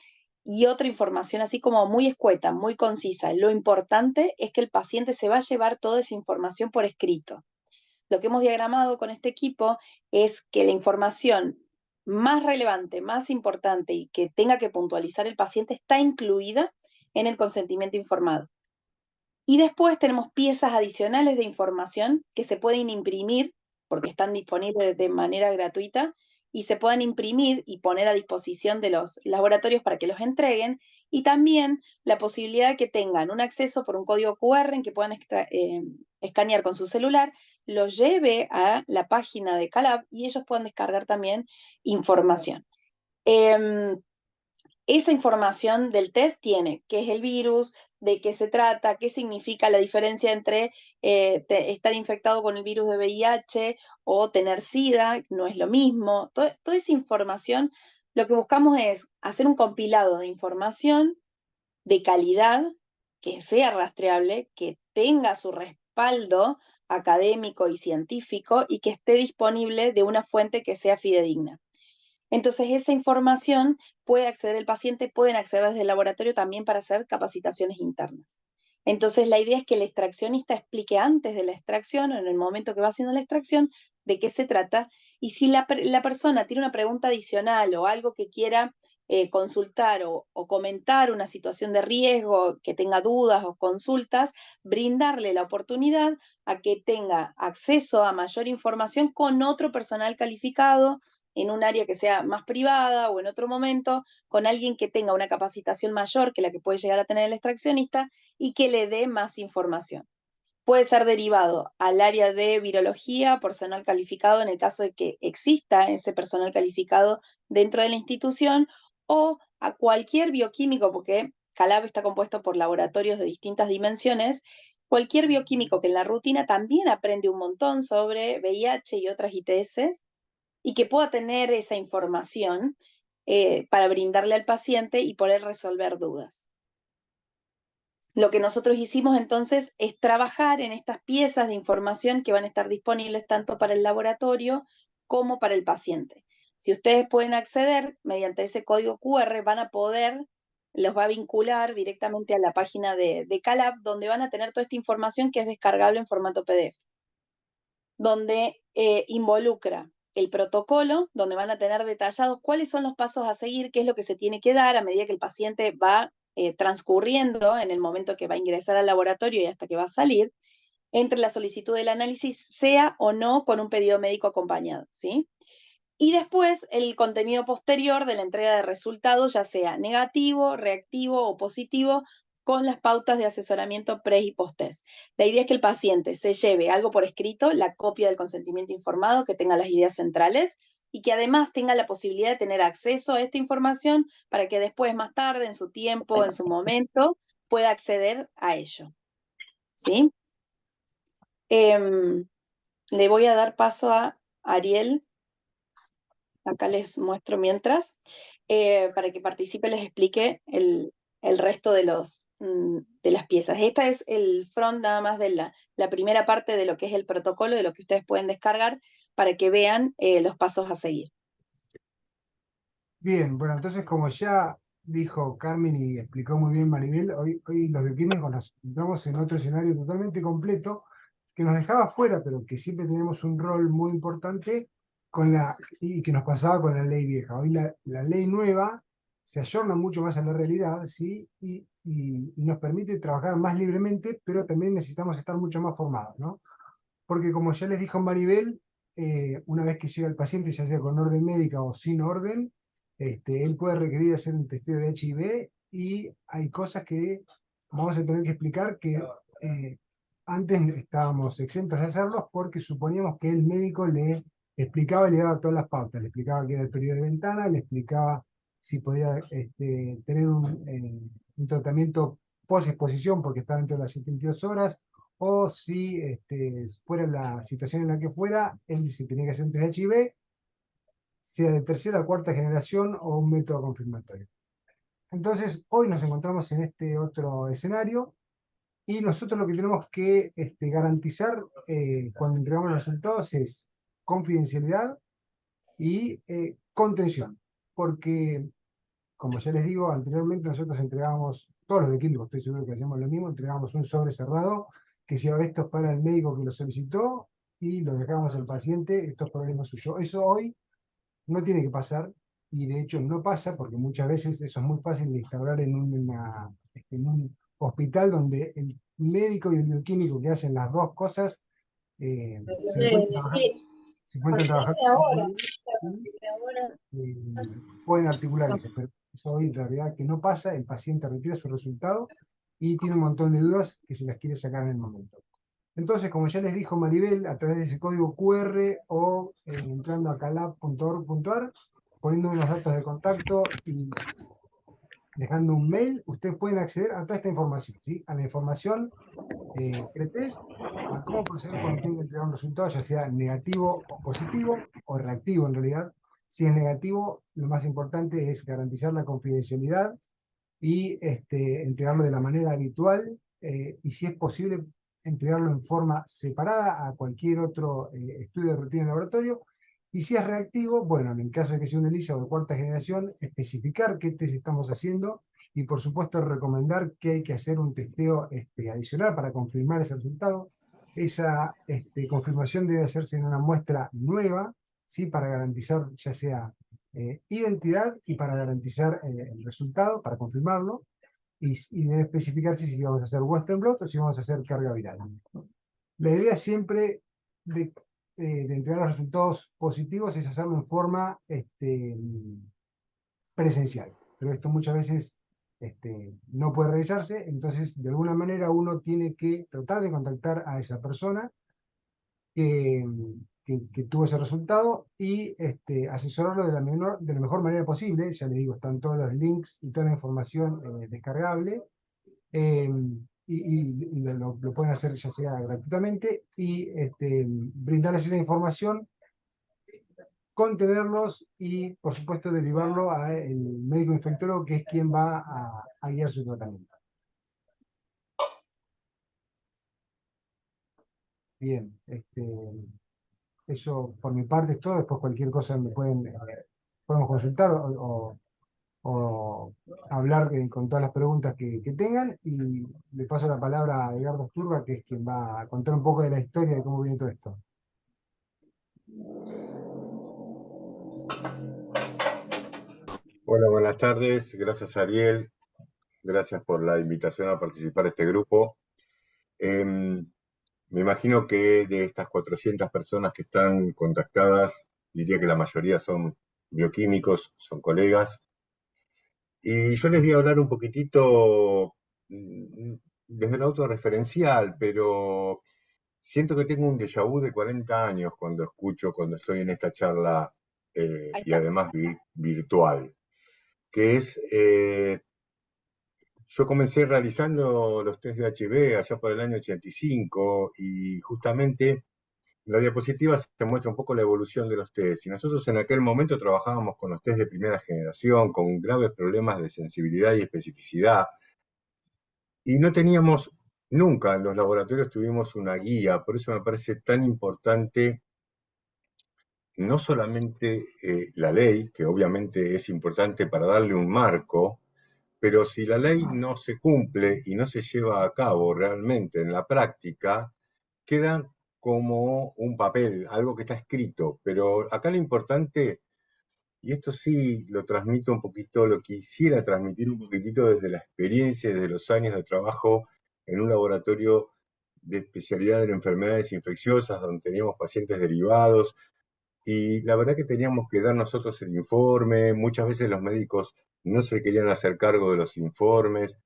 y otra información así como muy escueta, muy concisa. Lo importante es que el paciente se va a llevar toda esa información por escrito. Lo que hemos diagramado con este equipo es que la información más relevante, más importante y que tenga que puntualizar el paciente está incluida en el consentimiento informado. Y después tenemos piezas adicionales de información que se pueden imprimir, porque están disponibles de manera gratuita, y se puedan imprimir y poner a disposición de los laboratorios para que los entreguen, y también la posibilidad de que tengan un acceso por un código QR en que puedan escanear con su celular, lo lleve a la página de Calab y ellos puedan descargar también información. Esa información del test tiene qué es el virus, de qué se trata, qué significa la diferencia entre estar infectado con el virus de VIH o tener SIDA, no es lo mismo. Toda esa información, lo que buscamos es hacer un compilado de información de calidad, que sea rastreable, que tenga su respaldo académico y científico y que esté disponible de una fuente que sea fidedigna. Entonces, esa información puede acceder el paciente, pueden acceder desde el laboratorio también para hacer capacitaciones internas. Entonces, la idea es que el extraccionista explique antes de la extracción, o en el momento que va haciendo la extracción, de qué se trata, y si la persona tiene una pregunta adicional o algo que quiera consultar o comentar una situación de riesgo, que tenga dudas o consultas, brindarle la oportunidad a que tenga acceso a mayor información con otro personal calificado, en un área que sea más privada o en otro momento, con alguien que tenga una capacitación mayor que la que puede llegar a tener el extraccionista y que le dé más información. Puede ser derivado al área de virología, personal calificado, en el caso de que exista ese personal calificado dentro de la institución, o a cualquier bioquímico, porque Calab está compuesto por laboratorios de distintas dimensiones, cualquier bioquímico que en la rutina también aprende un montón sobre VIH y otras ITS, y que pueda tener esa información para brindarle al paciente y poder resolver dudas. Lo que nosotros hicimos entonces es trabajar en estas piezas de información que van a estar disponibles tanto para el laboratorio como para el paciente. Si ustedes pueden acceder mediante ese código QR, van a poder, los va a vincular directamente a la página de Calab, donde van a tener toda esta información que es descargable en formato PDF, donde involucra el protocolo, donde van a tener detallados cuáles son los pasos a seguir, qué es lo que se tiene que dar a medida que el paciente va transcurriendo en el momento que va a ingresar al laboratorio y hasta que va a salir, entre la solicitud del análisis, sea o no con un pedido médico acompañado, ¿sí? Y después el contenido posterior de la entrega de resultados, ya sea negativo, reactivo o positivo, con las pautas de asesoramiento pre y post-test. La idea es que el paciente se lleve algo por escrito, la copia del consentimiento informado, que tenga las ideas centrales, y que además tenga la posibilidad de tener acceso a esta información para que después, más tarde, en su tiempo, en su momento, pueda acceder a ello. ¿Sí? Le voy a dar paso a Ariel. Acá les muestro mientras, para que participe, les explique el resto de las piezas. Esta es el front nada más de la primera parte de lo que es el protocolo, de lo que ustedes pueden descargar para que vean los pasos a seguir. Bien, bueno, entonces como ya dijo Carmen y explicó muy bien Maribel, hoy los bioquímicos nos encontramos en otro escenario totalmente completo que nos dejaba fuera, pero que siempre tenemos un rol muy importante y que nos pasaba con la ley vieja. Hoy la ley nueva se ayorna mucho más a la realidad, ¿sí? Y nos permite trabajar más libremente, pero también necesitamos estar mucho más formados, ¿no? Porque como ya les dijo Maribel, una vez que llega el paciente, ya sea con orden médica o sin orden, él puede requerir hacer un testeo de HIV y hay cosas que vamos a tener que explicar que antes estábamos exentos de hacerlos porque suponíamos que el médico le explicaba y le daba todas las pautas, le explicaba que era el periodo de ventana, le explicaba si podía tener un tratamiento post-exposición porque estaba dentro de las 72 horas, o si fuera la situación en la que fuera, él se tenía que hacer un test de HIV, sea de tercera o cuarta generación o un método confirmatorio. Entonces, hoy nos encontramos en este otro escenario y nosotros lo que tenemos que garantizar cuando entregamos los resultados es confidencialidad y contención, porque, como ya les digo, anteriormente nosotros entregábamos, todos los equipos, estoy seguro que hacemos lo mismo, entregábamos un sobre cerrado que decía esto es para el médico que lo solicitó y lo dejábamos al paciente, esto es problema suyo. Eso hoy no tiene que pasar, y de hecho no pasa porque muchas veces eso es muy fácil de instaurar en un hospital donde el médico y el bioquímico que hacen las dos cosas se encuentran trabajando pueden articular eso, pero eso hoy en realidad que no pasa, el paciente retira su resultado y tiene un montón de dudas que se las quiere sacar en el momento. Entonces, como ya les dijo Maribel, a través de ese código QR o entrando a calab.org.ar, poniendo los datos de contacto y dejando un mail, ustedes pueden acceder a toda esta información, ¿sí? A la información pretest, a cómo proceder cuando tengan que entregar un resultado, ya sea negativo o positivo, o reactivo en realidad. Si es negativo, lo más importante es garantizar la confidencialidad y entregarlo de la manera habitual, y si es posible, entregarlo en forma separada a cualquier otro estudio de rutina en laboratorio. Y si es reactivo, bueno, en el caso de que sea un ELISA o de cuarta generación, especificar qué test estamos haciendo y por supuesto recomendar que hay que hacer un testeo adicional para confirmar ese resultado. Esa confirmación debe hacerse en una muestra nueva, ¿sí? Para garantizar ya sea identidad y para garantizar el resultado, para confirmarlo, y debe especificarse si vamos a hacer Western blot o si vamos a hacer carga viral. La idea siempre de entregar los resultados positivos es hacerlo en forma presencial, pero esto muchas veces no puede realizarse, entonces de alguna manera uno tiene que tratar de contactar a esa persona que, que tuvo ese resultado y asesorarlo de la mejor manera posible. Ya les digo, están todos los links y toda la información descargable, y lo pueden hacer ya sea gratuitamente y brindarles esa información, contenerlos y por supuesto derivarlo al médico infectólogo, que es quien va a guiar su tratamiento. Bien, eso por mi parte es todo. Después cualquier cosa me podemos consultar o hablar con todas las preguntas que tengan, y le paso la palabra a Edgardo Sturba, que es quien va a contar un poco de la historia de cómo viene todo esto. Hola, buenas tardes. Gracias, Ariel. Gracias por la invitación a participar de este grupo. Me imagino que de estas 400 personas que están contactadas, diría que la mayoría son bioquímicos, son colegas. Y yo les voy a hablar un poquitito desde el autorreferencial, pero siento que tengo un déjà vu de 40 años cuando estoy en esta charla Ahí y está. además virtual, que es, yo comencé realizando los test de HIV allá por el año 85 y justamente en la diapositiva se muestra un poco la evolución de los test. Y nosotros en aquel momento trabajábamos con los test de primera generación, con graves problemas de sensibilidad y especificidad, y no teníamos, nunca en los laboratorios tuvimos una guía. Por eso me parece tan importante no solamente la ley, que obviamente es importante para darle un marco, pero si la ley no se cumple y no se lleva a cabo realmente en la práctica, queda como un papel, algo que está escrito. Pero acá lo importante, y esto sí lo transmito un poquito, lo quisiera transmitir un poquitito desde la experiencia, desde los años de trabajo en un laboratorio de especialidad en enfermedades infecciosas, donde teníamos pacientes derivados, y la verdad que teníamos que dar nosotros el informe. Muchas veces los médicos no se querían hacer cargo de los informes.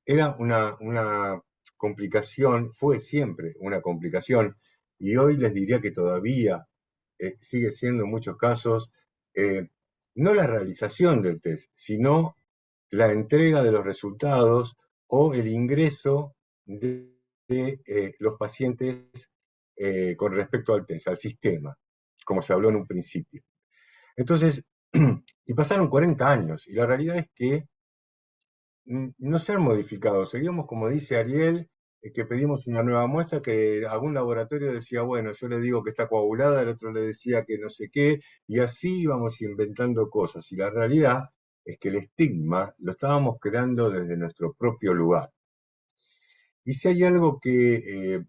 Era una complicación, fue siempre una complicación, y hoy les diría que todavía sigue siendo en muchos casos no la realización del test, sino la entrega de los resultados o el ingreso de los pacientes con respecto al test, al sistema, como se habló en un principio. Entonces, y pasaron 40 años, y la realidad es que no se han modificado. Seguimos, como dice Ariel, que pedimos una nueva muestra, que algún laboratorio decía, bueno, yo le digo que está coagulada, el otro le decía que no sé qué, y así íbamos inventando cosas. Y la realidad es que el estigma lo estábamos creando desde nuestro propio lugar. Y si hay algo que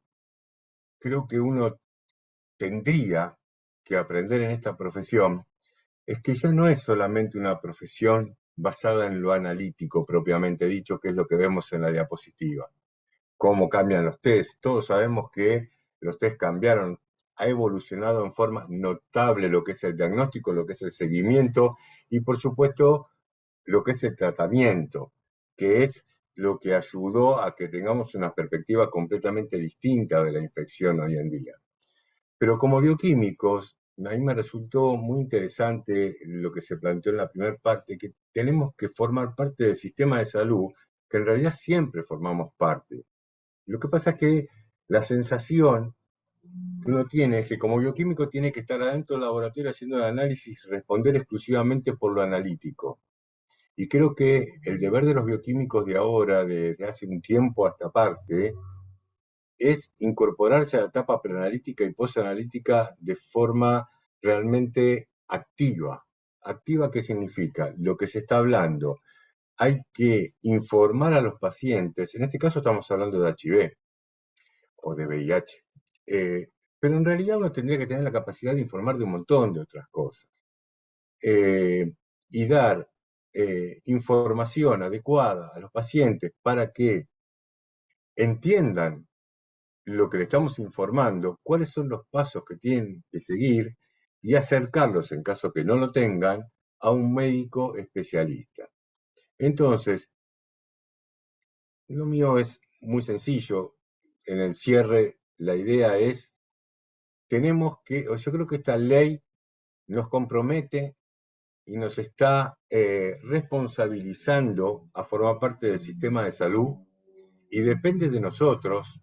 creo que uno tendría que aprender en esta profesión, es que ya no es solamente una profesión basada en lo analítico propiamente dicho, que es lo que vemos en la diapositiva. Cómo cambian los test. Todos sabemos que los test cambiaron, ha evolucionado en forma notable lo que es el diagnóstico, lo que es el seguimiento y por supuesto lo que es el tratamiento, que es lo que ayudó a que tengamos una perspectiva completamente distinta de la infección hoy en día. Pero como bioquímicos, a mí me resultó muy interesante lo que se planteó en la primera parte, que tenemos que formar parte del sistema de salud, que en realidad siempre formamos parte. Lo que pasa es que la sensación que uno tiene es que como bioquímico tiene que estar adentro del laboratorio haciendo el análisis y responder exclusivamente por lo analítico. Y creo que el deber de los bioquímicos de ahora, de hace un tiempo a esta parte, es incorporarse a la etapa preanalítica y posanalítica de forma realmente activa. ¿Activa qué significa? Lo que se está hablando. Hay que informar a los pacientes, en este caso estamos hablando de HIV o de VIH, pero en realidad uno tendría que tener la capacidad de informar de un montón de otras cosas y dar información adecuada a los pacientes para que entiendan lo que le estamos informando, cuáles son los pasos que tienen que seguir y acercarlos, en caso que no lo tengan, a un médico especialista. Entonces, lo mío es muy sencillo. En el cierre, la idea es, yo creo que esta ley nos compromete y nos está responsabilizando a formar parte del sistema de salud y depende de nosotros.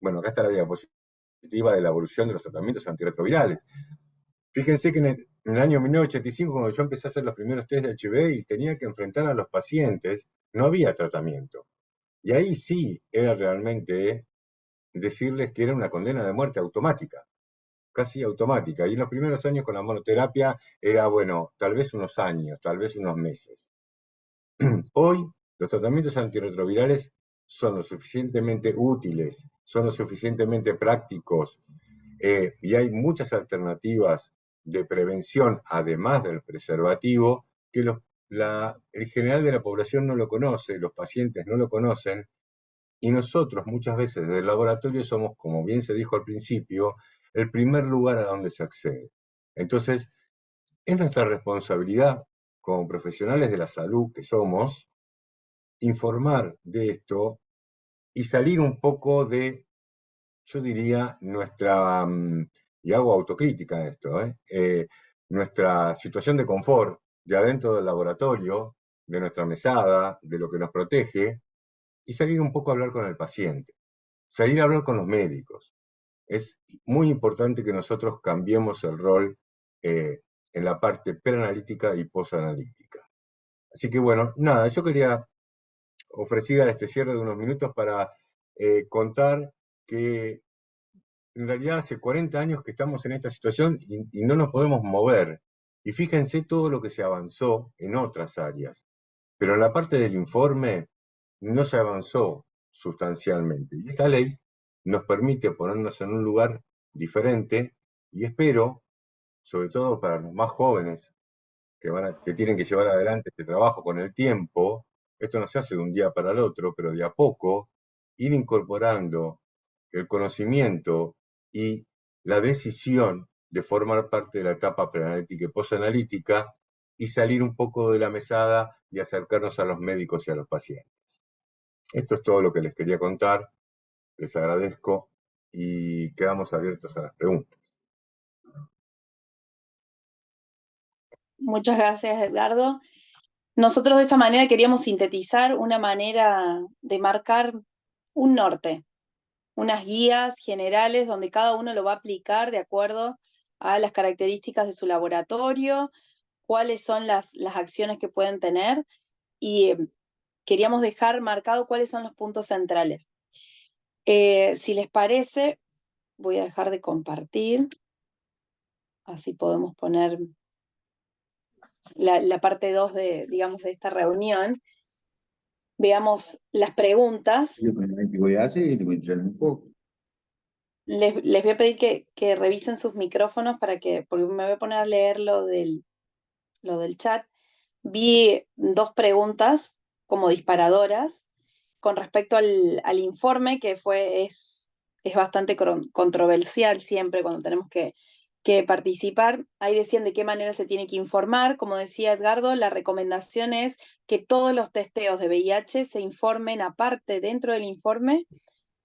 Bueno, acá está la diapositiva de la evolución de los tratamientos antirretrovirales. Fíjense que en el año 1985, cuando yo empecé a hacer los primeros test de HIV y tenía que enfrentar a los pacientes, no había tratamiento. Y ahí sí era realmente decirles que era una condena de muerte automática, casi automática. Y en los primeros años con la monoterapia era, bueno, tal vez unos años, tal vez unos meses. Hoy los tratamientos antirretrovirales son lo suficientemente útiles, son lo suficientemente prácticos y hay muchas alternativas de prevención, además del preservativo, que el general de la población no lo conoce, los pacientes no lo conocen, y nosotros muchas veces desde el laboratorio somos, como bien se dijo al principio, el primer lugar a donde se accede. Entonces, es nuestra responsabilidad como profesionales de la salud que somos, informar de esto y salir un poco de, yo diría, nuestra, y hago autocrítica en esto, nuestra situación de confort de adentro del laboratorio, de nuestra mesada, de lo que nos protege, y salir un poco a hablar con el paciente, salir a hablar con los médicos. Es muy importante que nosotros cambiemos el rol en la parte preanalítica y posanalítica. Así que bueno, nada, yo quería ofrecer este cierre de unos minutos para contar que en realidad hace 40 años que estamos en esta situación y no nos podemos mover. Y fíjense todo lo que se avanzó en otras áreas. Pero en la parte del informe no se avanzó sustancialmente. Y esta ley nos permite ponernos en un lugar diferente y espero, sobre todo para los más jóvenes que tienen que llevar adelante este trabajo con el tiempo, esto no se hace de un día para el otro, pero de a poco, ir incorporando el conocimiento y la decisión de formar parte de la etapa preanalítica y posanalítica y salir un poco de la mesada y acercarnos a los médicos y a los pacientes. Esto es todo lo que les quería contar, les agradezco y quedamos abiertos a las preguntas. Muchas gracias, Edgardo. Nosotros de esta manera queríamos sintetizar una manera de marcar un norte, unas guías generales donde cada uno lo va a aplicar de acuerdo a las características de su laboratorio, cuáles son las acciones que pueden tener y queríamos dejar marcado cuáles son los puntos centrales. Si les parece, voy a dejar de compartir, así podemos poner la parte 2 de, digamos, de esta reunión. Veamos las preguntas. Voy a hacer y le voy a entrar un poco. Les voy a pedir que revisen sus micrófonos porque me voy a poner a leer lo del chat. Vi 2 preguntas como disparadoras con respecto al informe, que es bastante controversial siempre cuando tenemos que participar. Ahí decían de qué manera se tiene que informar. Como decía Edgardo, la recomendación es que todos los testeos de VIH se informen aparte dentro del informe,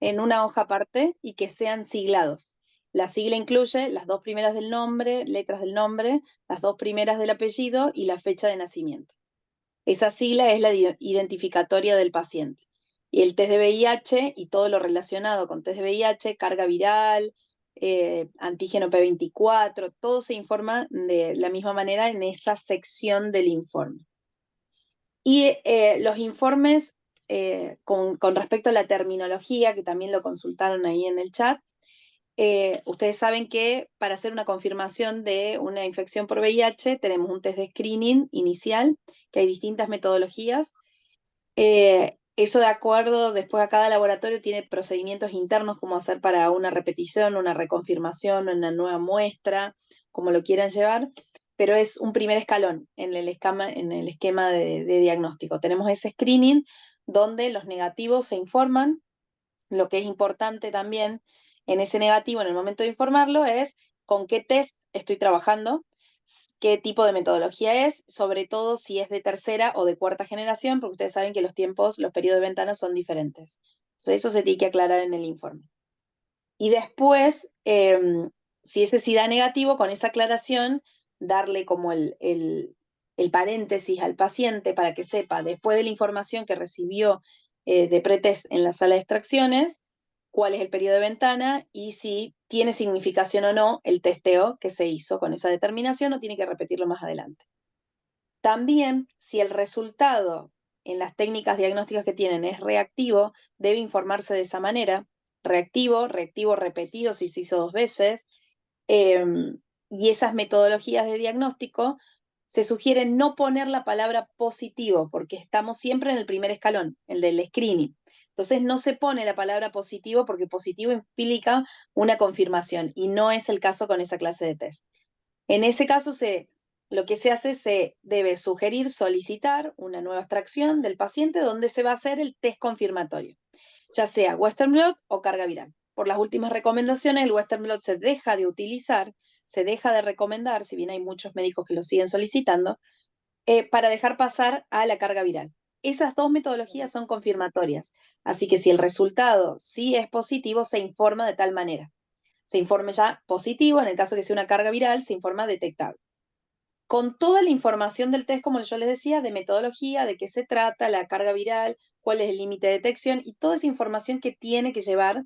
en una hoja aparte, y que sean siglados. La sigla incluye las 2 primeras del nombre, letras del nombre, las 2 primeras del apellido y la fecha de nacimiento. Esa sigla es la identificatoria del paciente. Y el test de VIH y todo lo relacionado con test de VIH, carga viral, antígeno P24, todo se informa de la misma manera en esa sección del informe. Y los informes con respecto a la terminología, que también lo consultaron ahí en el chat. Ustedes saben que para hacer una confirmación de una infección por VIH tenemos un test de screening inicial, que hay distintas metodologías. Eso de acuerdo, después a cada laboratorio tiene procedimientos internos como hacer para una repetición, una reconfirmación, una nueva muestra, como lo quieran llevar, pero es un primer escalón en el esquema de diagnóstico. Tenemos ese screening donde los negativos se informan. Lo que es importante también en ese negativo, en el momento de informarlo, es con qué test estoy trabajando, qué tipo de metodología es, sobre todo si es de tercera o de cuarta generación, porque ustedes saben que los tiempos, los periodos de ventana son diferentes. Entonces eso se tiene que aclarar en el informe. Y después, si ese sí da negativo, con esa aclaración, darle como el paréntesis al paciente para que sepa, después de la información que recibió de pretest en la sala de extracciones, cuál es el periodo de ventana y si tiene significación o no el testeo que se hizo con esa determinación o tiene que repetirlo más adelante. También, si el resultado en las técnicas diagnósticas que tienen es reactivo, debe informarse de esa manera. Reactivo repetido si se hizo 2 veces. Y esas metodologías de diagnóstico se sugiere no poner la palabra positivo, porque estamos siempre en el primer escalón, el del screening. Entonces no se pone la palabra positivo porque positivo implica una confirmación y no es el caso con esa clase de test. En ese caso lo que se hace, se debe sugerir solicitar una nueva extracción del paciente donde se va a hacer el test confirmatorio, ya sea Western blot o carga viral. Por las últimas recomendaciones, el Western blot se deja de utilizar, se deja de recomendar, si bien hay muchos médicos que lo siguen solicitando, para dejar pasar a la carga viral. Esas 2 metodologías son confirmatorias, así que si el resultado sí es positivo, se informa de tal manera. Se informe ya positivo, en el caso que sea una carga viral, se informa detectable. Con toda la información del test, como yo les decía, de metodología, de qué se trata, la carga viral, cuál es el límite de detección y toda esa información que tiene que llevar,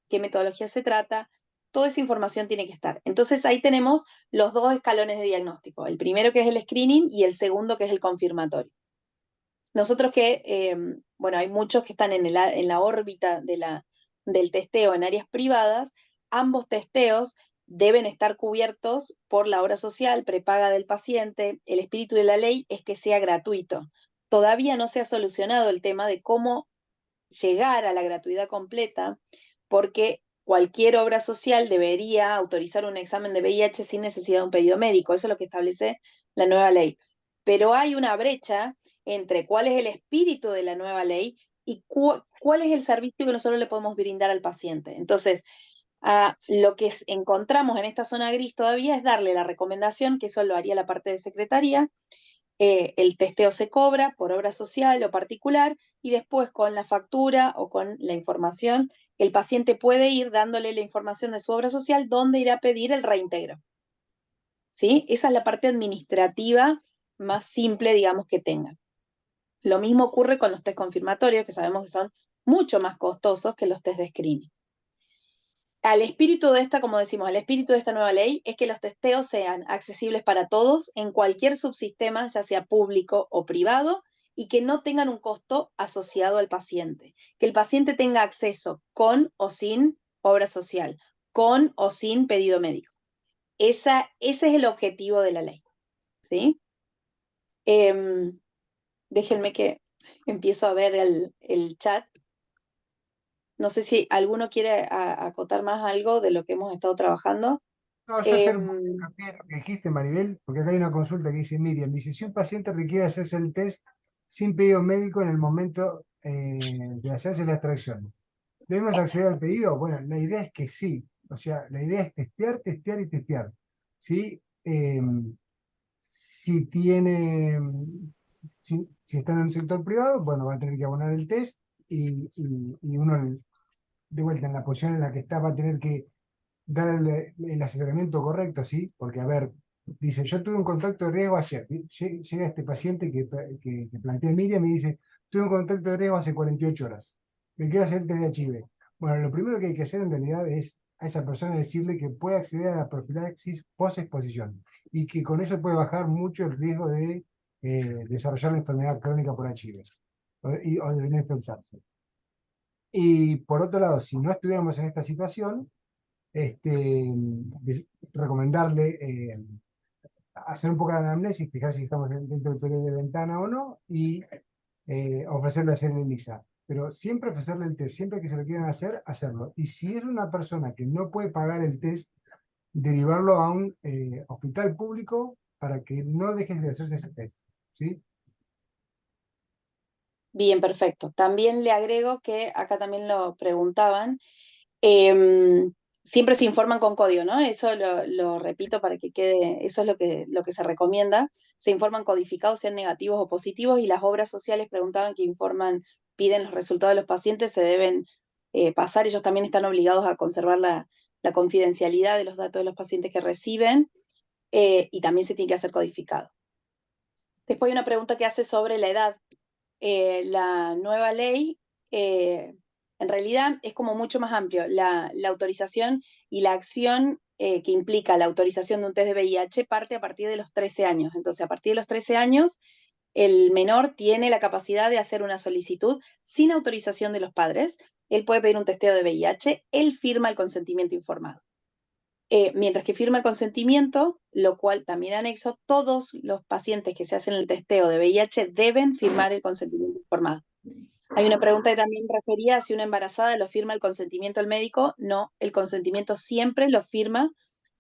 qué metodología se trata, toda esa información tiene que estar. Entonces ahí tenemos los 2 escalones de diagnóstico, el primero que es el screening y el segundo que es el confirmatorio. Nosotros bueno, hay muchos que están en la órbita del testeo en áreas privadas, ambos testeos deben estar cubiertos por la obra social prepaga del paciente. El espíritu de la ley es que sea gratuito. Todavía no se ha solucionado el tema de cómo llegar a la gratuidad completa, porque cualquier obra social debería autorizar un examen de VIH sin necesidad de un pedido médico. Eso es lo que establece la nueva ley. Pero hay una brecha entre cuál es el espíritu de la nueva ley y cuál es el servicio que nosotros le podemos brindar al paciente. Entonces, lo que encontramos en esta zona gris todavía es darle la recomendación, que eso lo haría la parte de secretaría. El testeo se cobra por obra social o particular y después con la factura o con la información, el paciente puede ir dándole la información de su obra social donde irá a pedir el reintegro. ¿Sí? Esa es la parte administrativa más simple, digamos, que tengan. Lo mismo ocurre con los test confirmatorios, que sabemos que son mucho más costosos que los test de screening. Al espíritu de esta, como decimos, el espíritu de esta nueva ley es que los testeos sean accesibles para todos en cualquier subsistema, ya sea público o privado, y que no tengan un costo asociado al paciente. Que el paciente tenga acceso con o sin obra social, con o sin pedido médico. Ese es el objetivo de la ley. ¿Sí? Déjenme que empiezo a ver el chat. No sé si alguno quiere acotar más algo de lo que hemos estado trabajando. No, yo hacer un poco de hincapié en lo que dijiste, Maribel, porque acá hay una consulta que dice Miriam, dice, si un paciente requiere hacerse el test sin pedido médico en el momento de hacerse la extracción, ¿debemos acceder al pedido? Bueno, la idea es que sí, o sea, la idea es testear, testear y testear, ¿sí? Si tiene, si está en el sector privado, bueno, va a tener que abonar el test y uno, de vuelta, en la posición en la que está, va a tener que dar el asesoramiento correcto, ¿sí? Porque, a ver, dice, yo tuve un contacto de riesgo ayer. Llega este paciente que plantea Miriam y dice, tuve un contacto de riesgo hace 48 horas. Me quiero hacer el test de HIV. Bueno, lo primero que hay que hacer en realidad es a esa persona decirle que puede acceder a la profilaxis post-exposición y que con eso puede bajar mucho el riesgo de desarrollar la enfermedad crónica por HIV. o de no infectarse. Y por otro lado, si no estuviéramos en esta situación, recomendarle hacer un poco de anamnesis, fijar si estamos dentro del periodo de ventana o no, y ofrecerle hacer el ELISA. Pero siempre ofrecerle el test, siempre que se lo quieran hacer, hacerlo. Y si es una persona que no puede pagar el test, derivarlo a un hospital público para que no dejes de hacerse ese test. ¿Sí? Bien, perfecto. También le agrego que acá también lo preguntaban, siempre se informan con código, ¿no? Eso lo repito para que quede, eso es lo que se recomienda. Se informan codificados, sean negativos o positivos, y las obras sociales preguntaban que informan, piden los resultados de los pacientes, se deben pasar. Ellos también están obligados a conservar la confidencialidad de los datos de los pacientes que reciben, y también se tiene que hacer codificado. Después hay una pregunta que hace sobre la edad. La nueva ley en realidad es como mucho más amplio. La autorización y la acción que implica la autorización de un test de VIH parte a partir de los 13 años. Entonces, a partir de los 13 años, el menor tiene la capacidad de hacer una solicitud sin autorización de los padres. Él puede pedir un testeo de VIH, él firma el consentimiento informado. Mientras que firma el consentimiento, lo cual también anexo, todos los pacientes que se hacen el testeo de VIH deben firmar el consentimiento informado. Hay una pregunta que también refería a si una embarazada lo firma el consentimiento del médico. No, el consentimiento siempre lo firma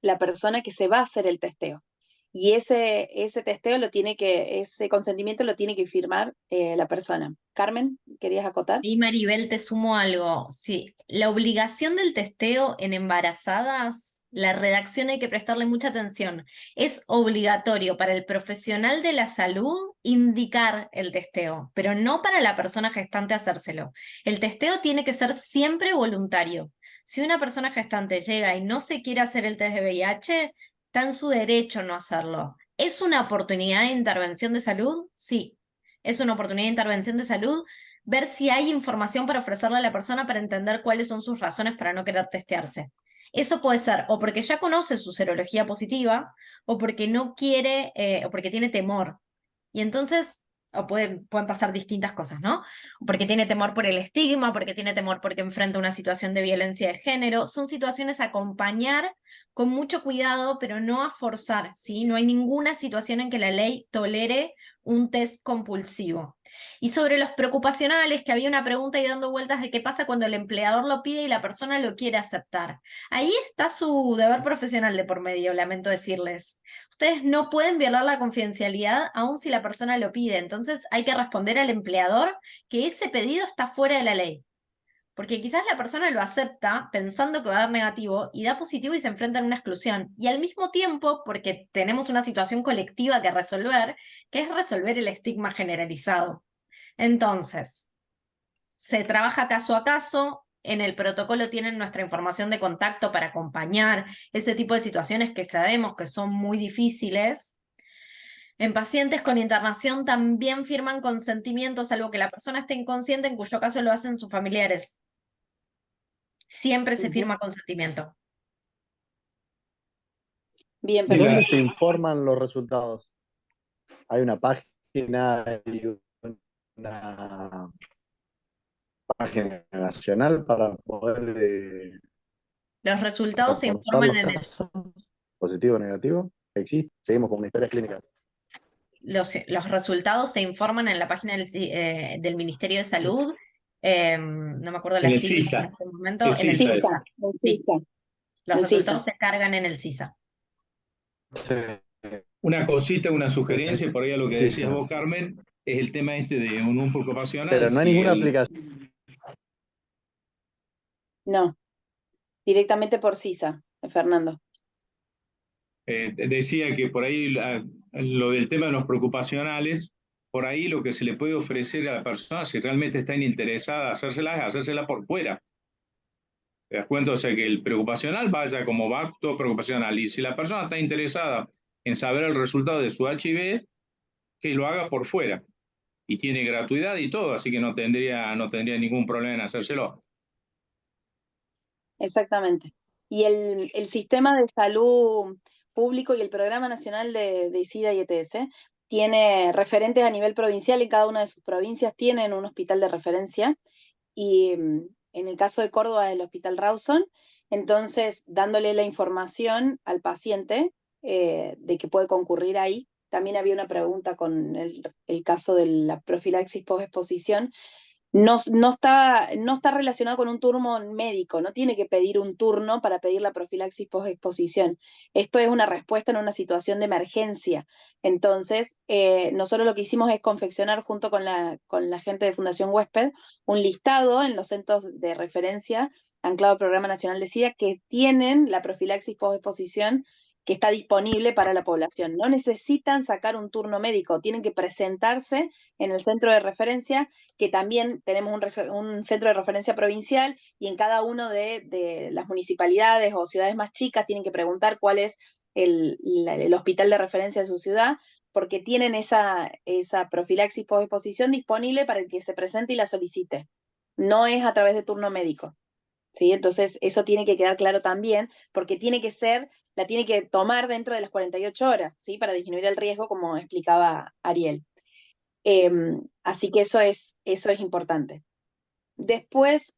la persona que se va a hacer el testeo. Y ese testeo ese consentimiento lo tiene que firmar la persona. Carmen, ¿querías acotar? Y Maribel, te sumo algo. Sí, la obligación del testeo en embarazadas, la redacción hay que prestarle mucha atención. Es obligatorio para el profesional de la salud indicar el testeo, pero no para la persona gestante hacérselo. El testeo tiene que ser siempre voluntario. Si una persona gestante llega y no se quiere hacer el test de VIH, está en su derecho no hacerlo. ¿Es una oportunidad de intervención de salud? Sí. Es una oportunidad de intervención de salud ver si hay información para ofrecerle a la persona para entender cuáles son sus razones para no querer testearse. Eso puede ser o porque ya conoce su serología positiva, o porque no quiere, o porque tiene temor. Y entonces, o pueden pasar distintas cosas, ¿no? O porque tiene temor por el estigma, porque tiene temor porque enfrenta una situación de violencia de género. Son situaciones a acompañar con mucho cuidado, pero no a forzar, ¿sí? No hay ninguna situación en que la ley tolere un test compulsivo. Y sobre los preocupacionales, que había una pregunta ahí dando vueltas de qué pasa cuando el empleador lo pide y la persona lo quiere aceptar. Ahí está su deber profesional de por medio, lamento decirles. Ustedes no pueden violar la confidencialidad aun si la persona lo pide, entonces hay que responder al empleador que ese pedido está fuera de la ley. Porque quizás la persona lo acepta pensando que va a dar negativo y da positivo y se enfrenta a una exclusión. Y al mismo tiempo, porque tenemos una situación colectiva que resolver, que es resolver el estigma generalizado. Entonces, se trabaja caso a caso. En el protocolo tienen nuestra información de contacto para acompañar ese tipo de situaciones que sabemos que son muy difíciles. En pacientes con internación también firman consentimiento, salvo que la persona esté inconsciente, en cuyo caso lo hacen sus familiares. Siempre se firma consentimiento. Bien, ¿Y pero dónde se informan los resultados? ¿Hay una página, hay una página nacional para poder Los resultados se reportar informan los en el... casos? ¿Positivo o negativo? ¿Existe? Seguimos con una historia clínica. Los resultados se informan en la página del Ministerio de Salud. No me acuerdo En la el sigla CISA. en este momento. El En el CISA es. CISA. Sí. Los El resultados CISA. se cargan en el CISA. Una cosita, una sugerencia, por ahí a lo que Sí, decías vos, Carmen, es el tema este de un ocupacional. Pero no hay Si ninguna el, aplicación. No, directamente por CISA, Fernando. decía que por ahí lo del tema de los preocupacionales, por ahí lo que se le puede ofrecer a la persona, si realmente está interesada es hacérsela por fuera. ¿Te das cuenta? O sea, que el preocupacional vaya como va todo preocupacional. Y si la persona está interesada en saber el resultado de su HIV, que lo haga por fuera. Y tiene gratuidad y todo, así que no tendría ningún problema en hacérselo. Exactamente. Y el sistema de salud público y el Programa Nacional de SIDA y ETS tiene referentes a nivel provincial, en cada una de sus provincias tienen un hospital de referencia, y en el caso de Córdoba el Hospital Rawson, entonces dándole la información al paciente de que puede concurrir ahí. También había una pregunta con el caso de la profilaxis post-exposición. No está relacionado con un turno médico, no tiene que pedir un turno para pedir la profilaxis post-exposición. Esto es una respuesta en una situación de emergencia. Entonces, nosotros lo que hicimos es confeccionar junto con la gente de Fundación Huésped un listado en los centros de referencia anclado al Programa Nacional de SIDA que tienen la profilaxis post-exposición que está disponible para la población. No necesitan sacar un turno médico, tienen que presentarse en el centro de referencia, que también tenemos un centro de referencia provincial, y en cada uno de las municipalidades o ciudades más chicas tienen que preguntar cuál es el hospital de referencia de su ciudad, porque tienen esa profilaxis post-exposición disponible para el que se presente y la solicite. No es a través de turno médico. ¿Sí? Entonces, eso tiene que quedar claro también, porque la tiene que tomar dentro de las 48 horas, ¿sí? Para disminuir el riesgo, como explicaba Ariel. Así que eso es importante. Después,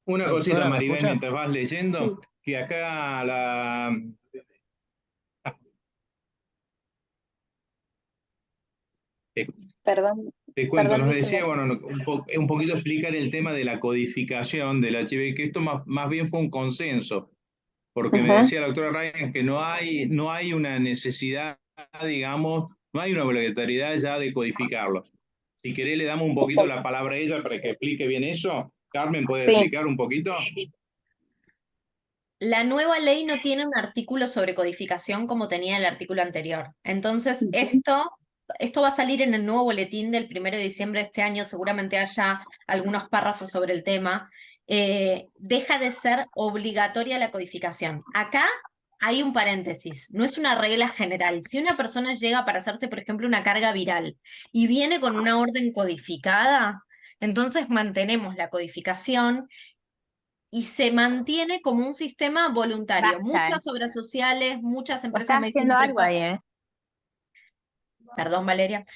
Una Sí, cosita, doctora, ¿me Maribel, escucha? mientras vas leyendo, que acá perdón, te cuento, nos Luis, decía, bueno, un poquito explicar el tema de la codificación del HIV, que esto más bien fue un consenso, porque me decía la doctora Ryan que no hay una necesidad, digamos, no hay una obligatoriedad ya de codificarlos. Si querés, le damos un poquito la palabra a ella para que explique bien eso. Carmen, ¿puede explicar un poquito? La nueva ley no tiene un artículo sobre codificación como tenía el artículo anterior. Entonces, esto va a salir en el nuevo boletín del 1 de diciembre de este año. Seguramente haya algunos párrafos sobre el tema. Deja de ser obligatoria la codificación. Acá hay un paréntesis, no es una regla general. Si una persona llega para hacerse, por ejemplo, una carga viral y viene con una orden codificada, entonces mantenemos la codificación y se mantiene como un sistema voluntario. Muchas obras sociales, muchas empresas de medicina prepaga. Perdón, Valeria.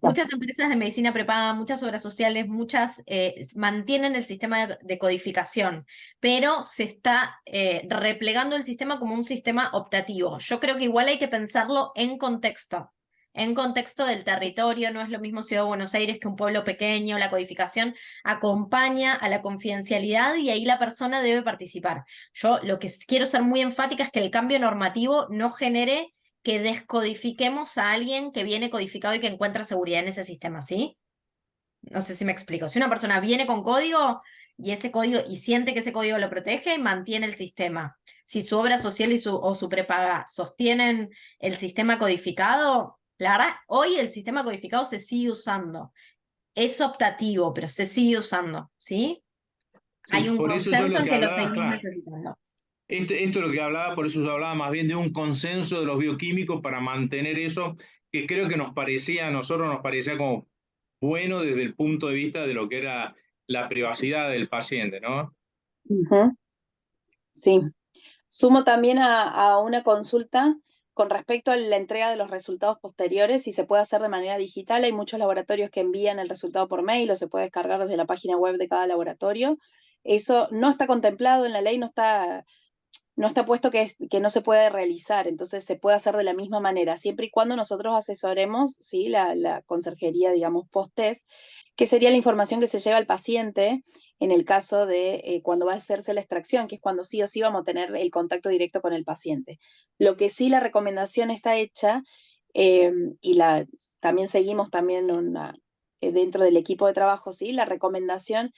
Muchas empresas de medicina prepaga, muchas obras sociales, muchas mantienen el sistema de codificación, pero se está replegando el sistema como un sistema optativo. Yo creo que igual hay que pensarlo en contexto del territorio. No es lo mismo Ciudad de Buenos Aires que un pueblo pequeño. La codificación acompaña a la confidencialidad y ahí la persona debe participar. Yo lo que quiero ser muy enfática es que el cambio normativo no genere que descodifiquemos a alguien que viene codificado y que encuentra seguridad en ese sistema, ¿sí? No sé si me explico. Si una persona viene con código y ese código y siente que ese código lo protege, mantiene el sistema. Si su obra social o su prepaga sostienen el sistema codificado, la verdad, hoy el sistema codificado se sigue usando. Es optativo, pero se sigue usando, ¿sí? Sí, hay un por eso yo consenso lo en que que lo hablaba, seguimos claro. necesitando. Esto es lo que hablaba, por eso yo hablaba más bien de un consenso de los bioquímicos para mantener eso, que creo que a nosotros nos parecía como bueno desde el punto de vista de lo que era la privacidad del paciente, ¿no? Sí. Sumo también a una consulta con respecto a la entrega de los resultados posteriores, si se puede hacer de manera digital. Hay muchos laboratorios que envían el resultado por mail o se puede descargar desde la página web de cada laboratorio. Eso no está contemplado en la ley, no está puesto que no se puede realizar, entonces se puede hacer de la misma manera, siempre y cuando nosotros asesoremos, ¿sí? la conserjería, digamos, post-test, que sería la información que se lleva al paciente en el caso de cuando va a hacerse la extracción, que es cuando sí o sí vamos a tener el contacto directo con el paciente. Lo que sí la recomendación está hecha, y también seguimos dentro del equipo de trabajo, ¿sí? La recomendación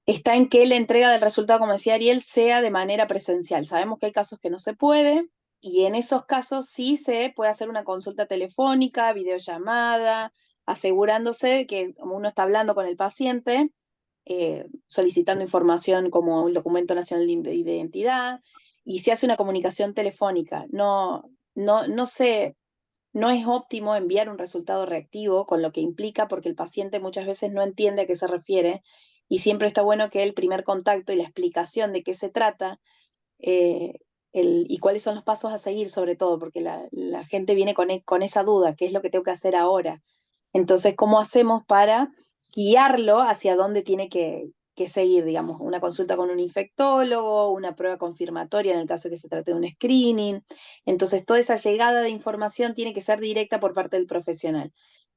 está en que la entrega del resultado, como decía Ariel, sea de manera presencial. Sabemos que hay casos que no se puede, y en esos casos sí se puede hacer una consulta telefónica, videollamada, asegurándose que uno está hablando con el paciente, solicitando información como el documento nacional de identidad, y se hace una comunicación telefónica. No es óptimo enviar un resultado reactivo, con lo que implica, porque el paciente muchas veces no entiende a qué se refiere, y siempre está bueno que el primer contacto y la explicación de qué se trata y cuáles son los pasos a seguir, sobre todo, porque la gente viene con esa duda, ¿qué es lo que tengo que hacer ahora? Entonces, ¿cómo hacemos para guiarlo hacia dónde tiene que seguir, digamos, una consulta con un infectólogo, una prueba confirmatoria en el caso de que se trate de un screening? Entonces, toda esa llegada de información tiene que ser directa por parte del profesional.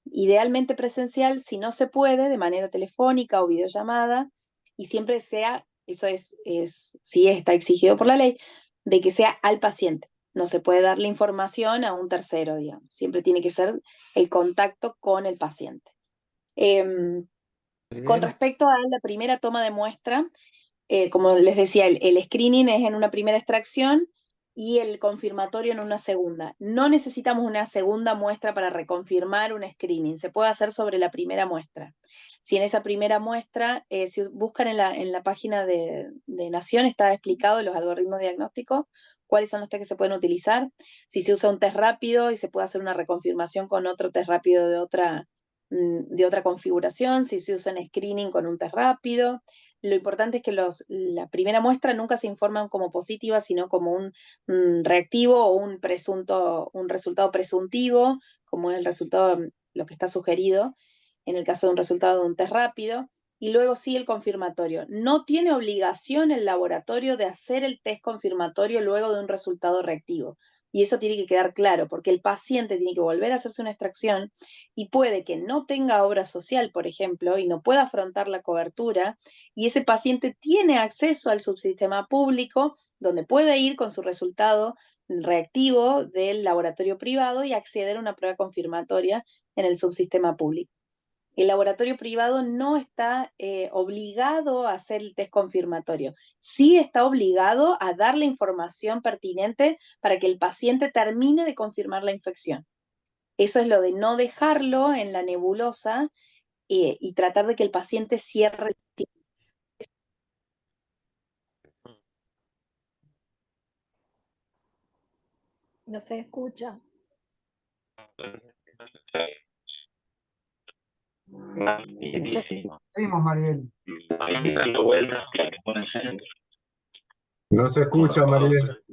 Idealmente presencial, si no se puede, de manera telefónica o videollamada, y siempre sea, eso sí está exigido por la ley, de que sea al paciente. No se puede dar la información a un tercero, digamos. Siempre tiene que ser el contacto con el paciente. Con respecto a la primera toma de muestra, como les decía, el screening es en una primera extracción y el confirmatorio en una segunda. No necesitamos una segunda muestra para reconfirmar un screening, se puede hacer sobre la primera muestra. Si en esa primera muestra, si buscan en la página de Nación, está explicado los algoritmos diagnósticos, cuáles son los test que se pueden utilizar, si se usa un test rápido y se puede hacer una reconfirmación con otro test rápido de otra configuración, si se usa en screening con un test rápido. Lo importante es que la primera muestra nunca se informan como positiva, sino como un reactivo o un resultado presuntivo, como es el resultado, lo que está sugerido en el caso de un resultado de un test rápido. Y luego sí el confirmatorio. No tiene obligación el laboratorio de hacer el test confirmatorio luego de un resultado reactivo. Y eso tiene que quedar claro, porque el paciente tiene que volver a hacerse una extracción y puede que no tenga obra social, por ejemplo, y no pueda afrontar la cobertura, y ese paciente tiene acceso al subsistema público, donde puede ir con su resultado reactivo del laboratorio privado y acceder a una prueba confirmatoria en el subsistema público. El laboratorio privado no está obligado a hacer el test confirmatorio. Sí está obligado a dar la información pertinente para que el paciente termine de confirmar la infección. Eso es lo de no dejarlo en la nebulosa y tratar de que el paciente cierre el tiempo. No se escucha. Seguimos, Maribel. No se escucha, Maribel.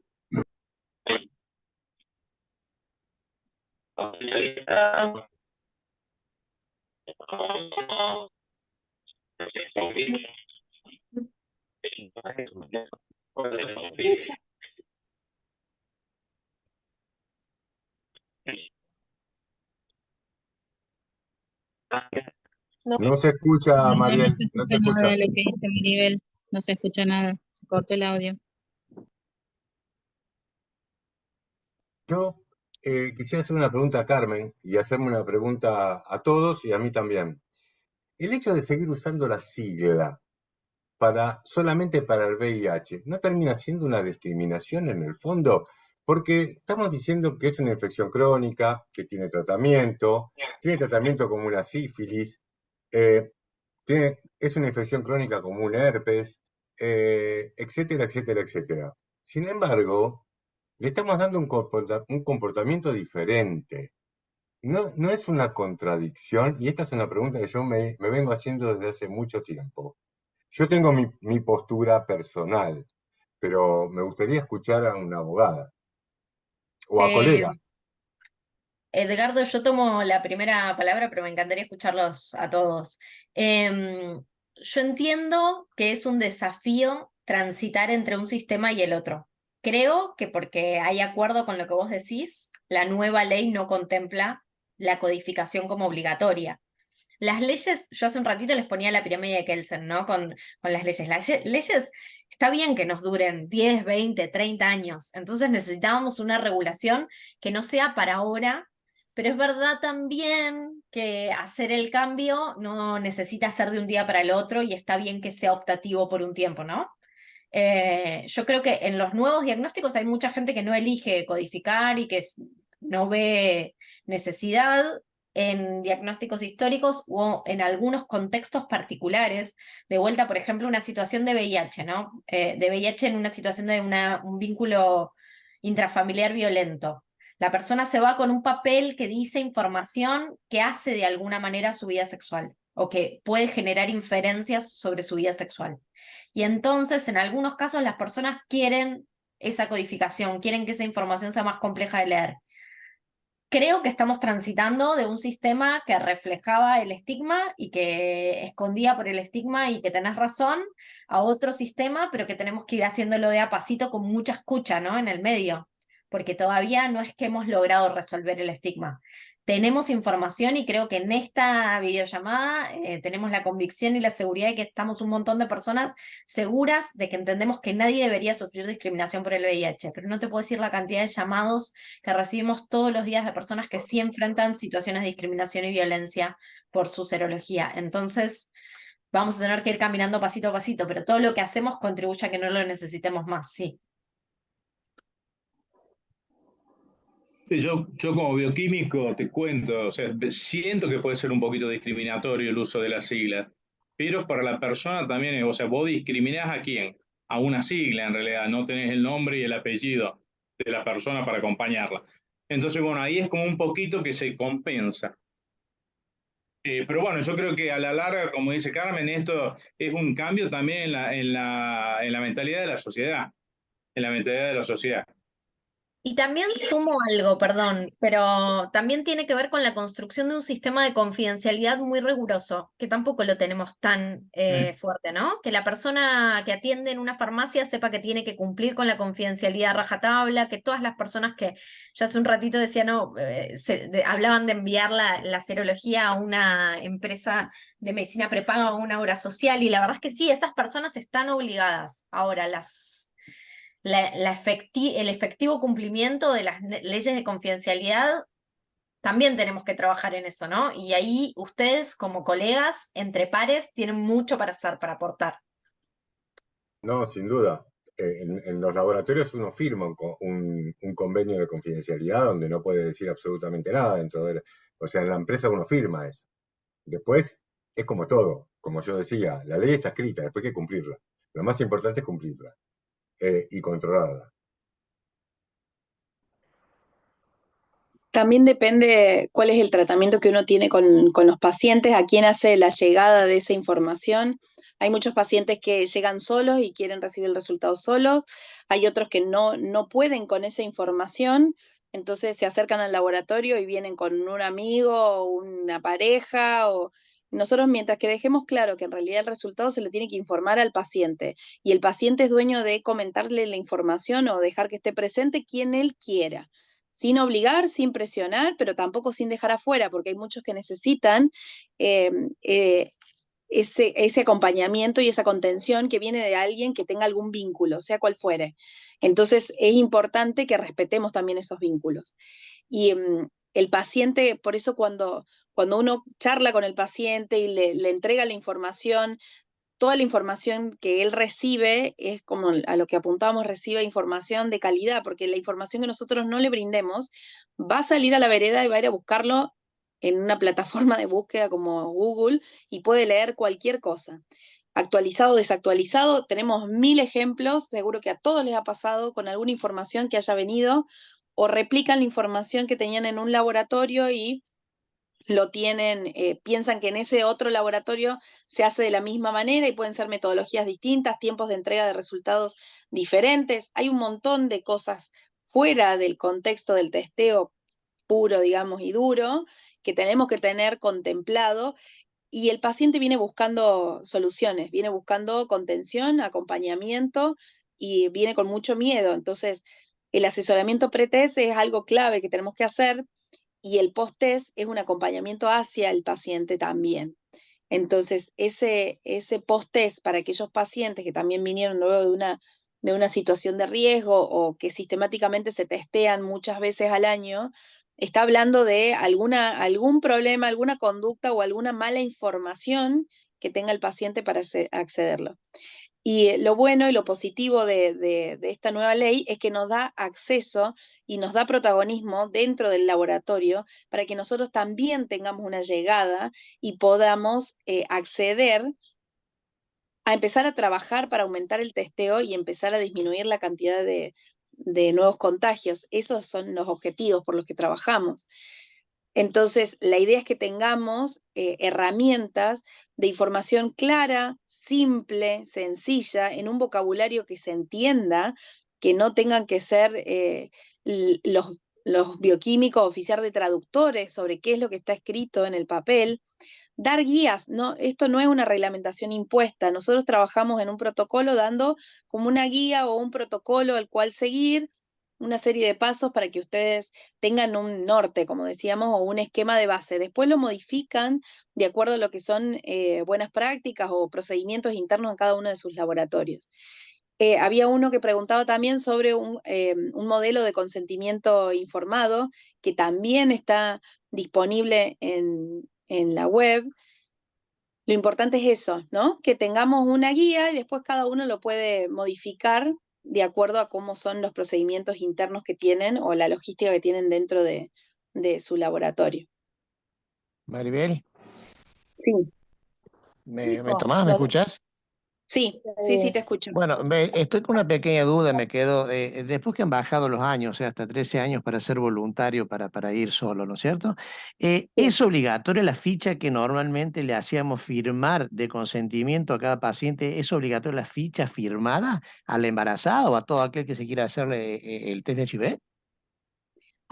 No se escucha, Maribel. No se escucha nada de lo que dice Maribel. No se escucha nada. Se cortó el audio. Yo quisiera hacer una pregunta a Carmen y hacerme una pregunta a todos y a mí también. El hecho de seguir usando la sigla solamente para el VIH, ¿no termina siendo una discriminación en el fondo? Porque estamos diciendo que es una infección crónica, que tiene tratamiento como una sífilis, es una infección crónica como un herpes, etcétera, etcétera, etcétera. Sin embargo, le estamos dando un comportamiento diferente. No es una contradicción, y esta es una pregunta que yo me vengo haciendo desde hace mucho tiempo. Yo tengo mi postura personal, pero me gustaría escuchar a una abogada o a colegas. Edgardo, yo tomo la primera palabra, pero me encantaría escucharlos a todos. Yo entiendo que es un desafío transitar entre un sistema y el otro. Creo que porque hay acuerdo con lo que vos decís, la nueva ley no contempla la codificación como obligatoria. Las leyes, yo hace un ratito les ponía la pirámide de Kelsen, ¿no? Con las leyes. Las leyes, está bien que nos duren 10, 20, 30 años. Entonces necesitábamos una regulación que no sea para ahora, pero es verdad también que hacer el cambio no necesita ser de un día para el otro y está bien que sea optativo por un tiempo, ¿no? Yo creo que en los nuevos diagnósticos hay mucha gente que no elige codificar y que no ve necesidad en diagnósticos históricos o en algunos contextos particulares. De vuelta, por ejemplo, una situación de VIH, ¿no? De VIH en una situación de un vínculo intrafamiliar violento. La persona se va con un papel que dice información que hace de alguna manera su vida sexual o que puede generar inferencias sobre su vida sexual. Y entonces, en algunos casos, las personas quieren esa codificación, quieren que esa información sea más compleja de leer. Creo que estamos transitando de un sistema que reflejaba el estigma y que escondía por el estigma y que tenés razón, a otro sistema, pero que tenemos que ir haciéndolo de a pasito con mucha escucha, ¿no? En el medio, porque todavía no es que hemos logrado resolver el estigma. Tenemos información y creo que en esta videollamada tenemos la convicción y la seguridad de que estamos un montón de personas seguras de que entendemos que nadie debería sufrir discriminación por el VIH, pero no te puedo decir la cantidad de llamados que recibimos todos los días de personas que sí enfrentan situaciones de discriminación y violencia por su serología. Entonces, vamos a tener que ir caminando pasito a pasito, pero todo lo que hacemos contribuye a que no lo necesitemos más, sí. Sí, yo como bioquímico te cuento, o sea, siento que puede ser un poquito discriminatorio el uso de las siglas, pero para la persona también, o sea, vos discriminás a quién, a una sigla en realidad, no tenés el nombre y el apellido de la persona para acompañarla. Entonces, bueno, ahí es como un poquito que se compensa. Pero bueno, yo creo que a la larga, como dice Carmen, esto es un cambio también en la mentalidad de la sociedad, en la mentalidad de la sociedad. Y también sumo algo, perdón, pero también tiene que ver con la construcción de un sistema de confidencialidad muy riguroso, que tampoco lo tenemos tan fuerte, ¿no? Que la persona que atiende en una farmacia sepa que tiene que cumplir con la confidencialidad a rajatabla, que todas las personas que yo hace un ratito decía, no, hablaban de enviar la serología a una empresa de medicina prepaga o una obra social, y la verdad es que sí, esas personas están obligadas. Ahora, el efectivo cumplimiento de las leyes de confidencialidad, también tenemos que trabajar en eso, ¿no? Y ahí ustedes, como colegas, entre pares, tienen mucho para hacer, para aportar. No, sin duda. En los laboratorios uno firma un convenio de confidencialidad donde no puede decir absolutamente nada dentro de... O sea, en la empresa uno firma eso. Después es como todo, como yo decía, la ley está escrita, después hay que cumplirla. Lo más importante es cumplirla y controlarla. También depende cuál es el tratamiento que uno tiene con los pacientes, a quién hace la llegada de esa información. Hay muchos pacientes que llegan solos y quieren recibir el resultado solos. Hay otros que no pueden con esa información, entonces se acercan al laboratorio y vienen con un amigo o una pareja. Nosotros, mientras que dejemos claro que en realidad el resultado se le tiene que informar al paciente y el paciente es dueño de comentarle la información o dejar que esté presente quien él quiera, sin obligar, sin presionar, pero tampoco sin dejar afuera, porque hay muchos que necesitan ese acompañamiento y esa contención que viene de alguien que tenga algún vínculo, sea cual fuere. Entonces es importante que respetemos también esos vínculos. Y el paciente, por eso cuando uno charla con el paciente y le entrega la información, toda la información que él recibe es como a lo que apuntábamos, recibe información de calidad, porque la información que nosotros no le brindemos va a salir a la vereda y va a ir a buscarlo en una plataforma de búsqueda como Google y puede leer cualquier cosa. Actualizado, desactualizado, tenemos 1000 ejemplos, seguro que a todos les ha pasado con alguna información que haya venido o replican la información que tenían en un laboratorio y lo tienen, piensan que en ese otro laboratorio se hace de la misma manera y pueden ser metodologías distintas, tiempos de entrega de resultados diferentes. Hay un montón de cosas fuera del contexto del testeo puro, digamos, y duro, que tenemos que tener contemplado, y el paciente viene buscando soluciones, viene buscando contención, acompañamiento y viene con mucho miedo. Entonces, el asesoramiento pre-test es algo clave que tenemos que hacer y el post-test es un acompañamiento hacia el paciente también. Entonces, ese post-test para aquellos pacientes que también vinieron luego de una situación de riesgo o que sistemáticamente se testean muchas veces al año, está hablando de algún problema, alguna conducta o alguna mala información que tenga el paciente para accederlo. Y lo bueno y lo positivo de esta nueva ley es que nos da acceso y nos da protagonismo dentro del laboratorio para que nosotros también tengamos una llegada y podamos acceder a empezar a trabajar para aumentar el testeo y empezar a disminuir la cantidad de nuevos contagios. Esos son los objetivos por los que trabajamos. Entonces, la idea es que tengamos herramientas de información clara, simple, sencilla, en un vocabulario que se entienda, que no tengan que ser los bioquímicos oficiar de traductores sobre qué es lo que está escrito en el papel. Dar guías, ¿no? Esto no es una reglamentación impuesta. Nosotros trabajamos en un protocolo dando como una guía o un protocolo al cual seguir, una serie de pasos para que ustedes tengan un norte, como decíamos, o un esquema de base. Después lo modifican de acuerdo a lo que son buenas prácticas o procedimientos internos en cada uno de sus laboratorios. Había uno que preguntaba también sobre un modelo de consentimiento informado que también está disponible en la web. Lo importante es eso, ¿no? Que tengamos una guía y después cada uno lo puede modificar de acuerdo a cómo son los procedimientos internos que tienen o la logística que tienen dentro de su laboratorio. Maribel, Sí. ¿me tomás? ¿Me escuchás? Sí, te escucho. Bueno, estoy con una pequeña duda, me quedo, después que han bajado los años, o sea, hasta 13 años para ser voluntario, para ir solo, ¿no es cierto? ¿Es obligatoria la ficha que normalmente le hacíamos firmar de consentimiento a cada paciente? ¿Es obligatoria la ficha firmada a la embarazada o a todo aquel que se quiera hacerle el test de HIV?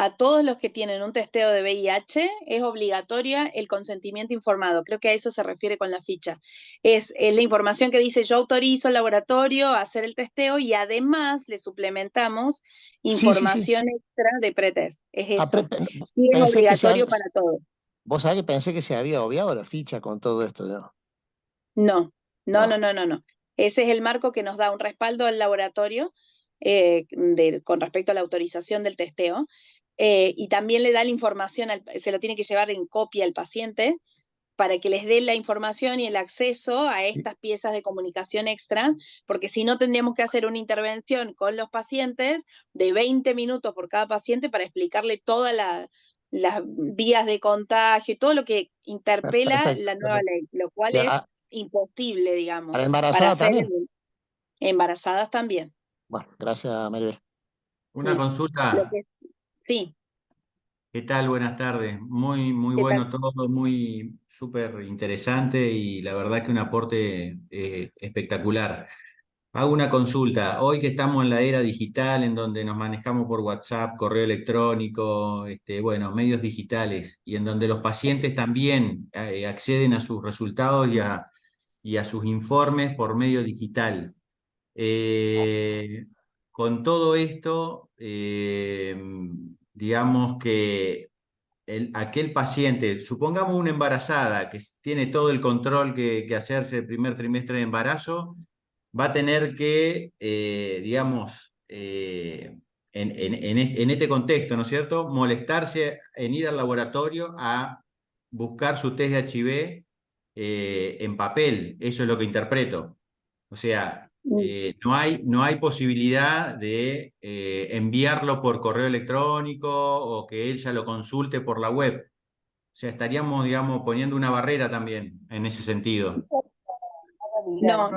A todos los que tienen un testeo de VIH es obligatoria el consentimiento informado. Creo que a eso se refiere con la ficha. Es la información que dice yo autorizo al laboratorio a hacer el testeo y además le suplementamos información extra de pretest. Es eso. Sí, es obligatorio para todos. Vos sabés que pensé que se había obviado la ficha con todo esto, ¿no? No. Ese es el marco que nos da un respaldo al laboratorio con respecto a la autorización del testeo. Y también le da la información, se lo tiene que llevar en copia al paciente para que les dé la información y el acceso a estas piezas de comunicación extra, porque si no tendríamos que hacer una intervención con los pacientes de 20 minutos por cada paciente para explicarle todas las vías de contagio, todo lo que interpela la nueva ley, lo cual es imposible, digamos. ¿Para embarazadas también? Embarazadas también. Bueno, gracias, Maribel. Una consulta. Sí. ¿Qué tal? Buenas tardes. Muy bueno todo, muy súper interesante y la verdad que un aporte espectacular. Hago una consulta. Hoy que estamos en la era digital, en donde nos manejamos por WhatsApp, correo electrónico, bueno, medios digitales, y en donde los pacientes también acceden a sus resultados y a sus informes por medio digital. Con todo esto, digamos que aquel paciente, supongamos una embarazada que tiene todo el control que hacerse el primer trimestre de embarazo, va a tener que, digamos, en este contexto, ¿no es cierto?, molestarse en ir al laboratorio a buscar su test de HIV en papel. Eso es lo que interpreto. O sea, no hay posibilidad de enviarlo por correo electrónico o que él ya lo consulte por la web. O sea, estaríamos, digamos, poniendo una barrera también en ese sentido. No.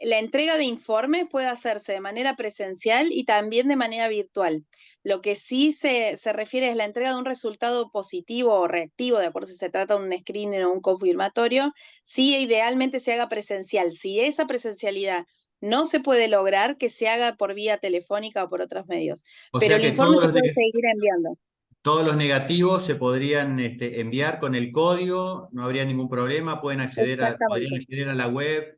La entrega de informes puede hacerse de manera presencial y también de manera virtual. Lo que sí se refiere es la entrega de un resultado positivo o reactivo, de acuerdo si se trata de un screening o un confirmatorio, sí idealmente se haga presencial. Si esa presencialidad no se puede lograr, que se haga por vía telefónica o por otros medios. Pero el informe se puede seguir enviando. Todos los negativos se podrían enviar con el código, no habría ningún problema, podrían acceder a la web.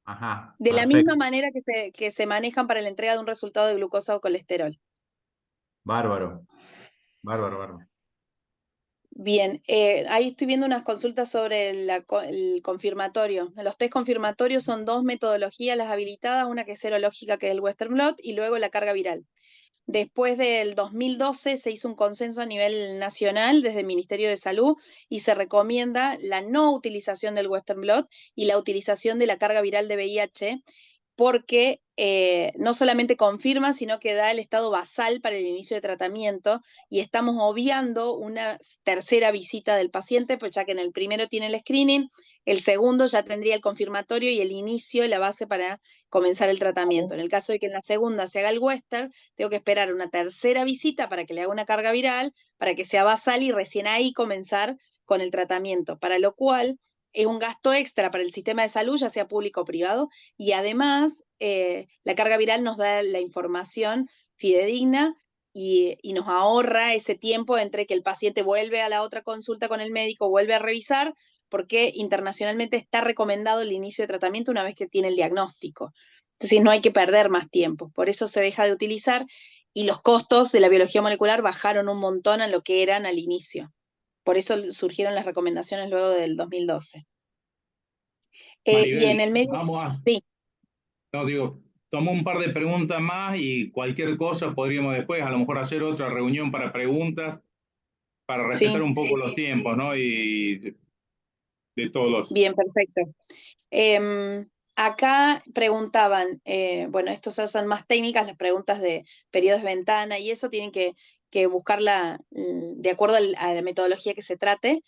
Ajá, de la misma manera que se manejan para la entrega de un resultado de glucosa o colesterol. Bárbaro. Bien, ahí estoy viendo unas consultas sobre el confirmatorio. Los test confirmatorios son dos metodologías las habilitadas, una que es serológica, que es el Western blot, y luego la carga viral. Después del 2012 se hizo un consenso a nivel nacional desde el Ministerio de Salud y se recomienda la no utilización del Western blot y la utilización de la carga viral de VIH. porque no solamente confirma, sino que da el estado basal para el inicio de tratamiento, y estamos obviando una tercera visita del paciente, pues ya que en el primero tiene el screening, el segundo ya tendría el confirmatorio y el inicio y la base para comenzar el tratamiento. En el caso de que en la segunda se haga el Western, tengo que esperar una tercera visita para que le haga una carga viral, para que sea basal y recién ahí comenzar con el tratamiento, para lo cual es un gasto extra para el sistema de salud, ya sea público o privado, y además la carga viral nos da la información fidedigna y nos ahorra ese tiempo entre que el paciente vuelve a la otra consulta con el médico, vuelve a revisar, porque internacionalmente está recomendado el inicio de tratamiento una vez que tiene el diagnóstico. Entonces no hay que perder más tiempo, por eso se deja de utilizar y los costos de la biología molecular bajaron un montón a lo que eran al inicio. Por eso surgieron las recomendaciones luego del 2012. Maribel, y en el medio... vamos a... Sí. No, digo, tomo un par de preguntas más y cualquier cosa podríamos después a lo mejor hacer otra reunión para preguntas, para respetar un poco los tiempos, ¿no? Y de todos. Bien, perfecto. Acá preguntaban, bueno, estos son más técnicas, las preguntas de periodos de ventana y eso tienen que buscarla de acuerdo a la metodología que se trate.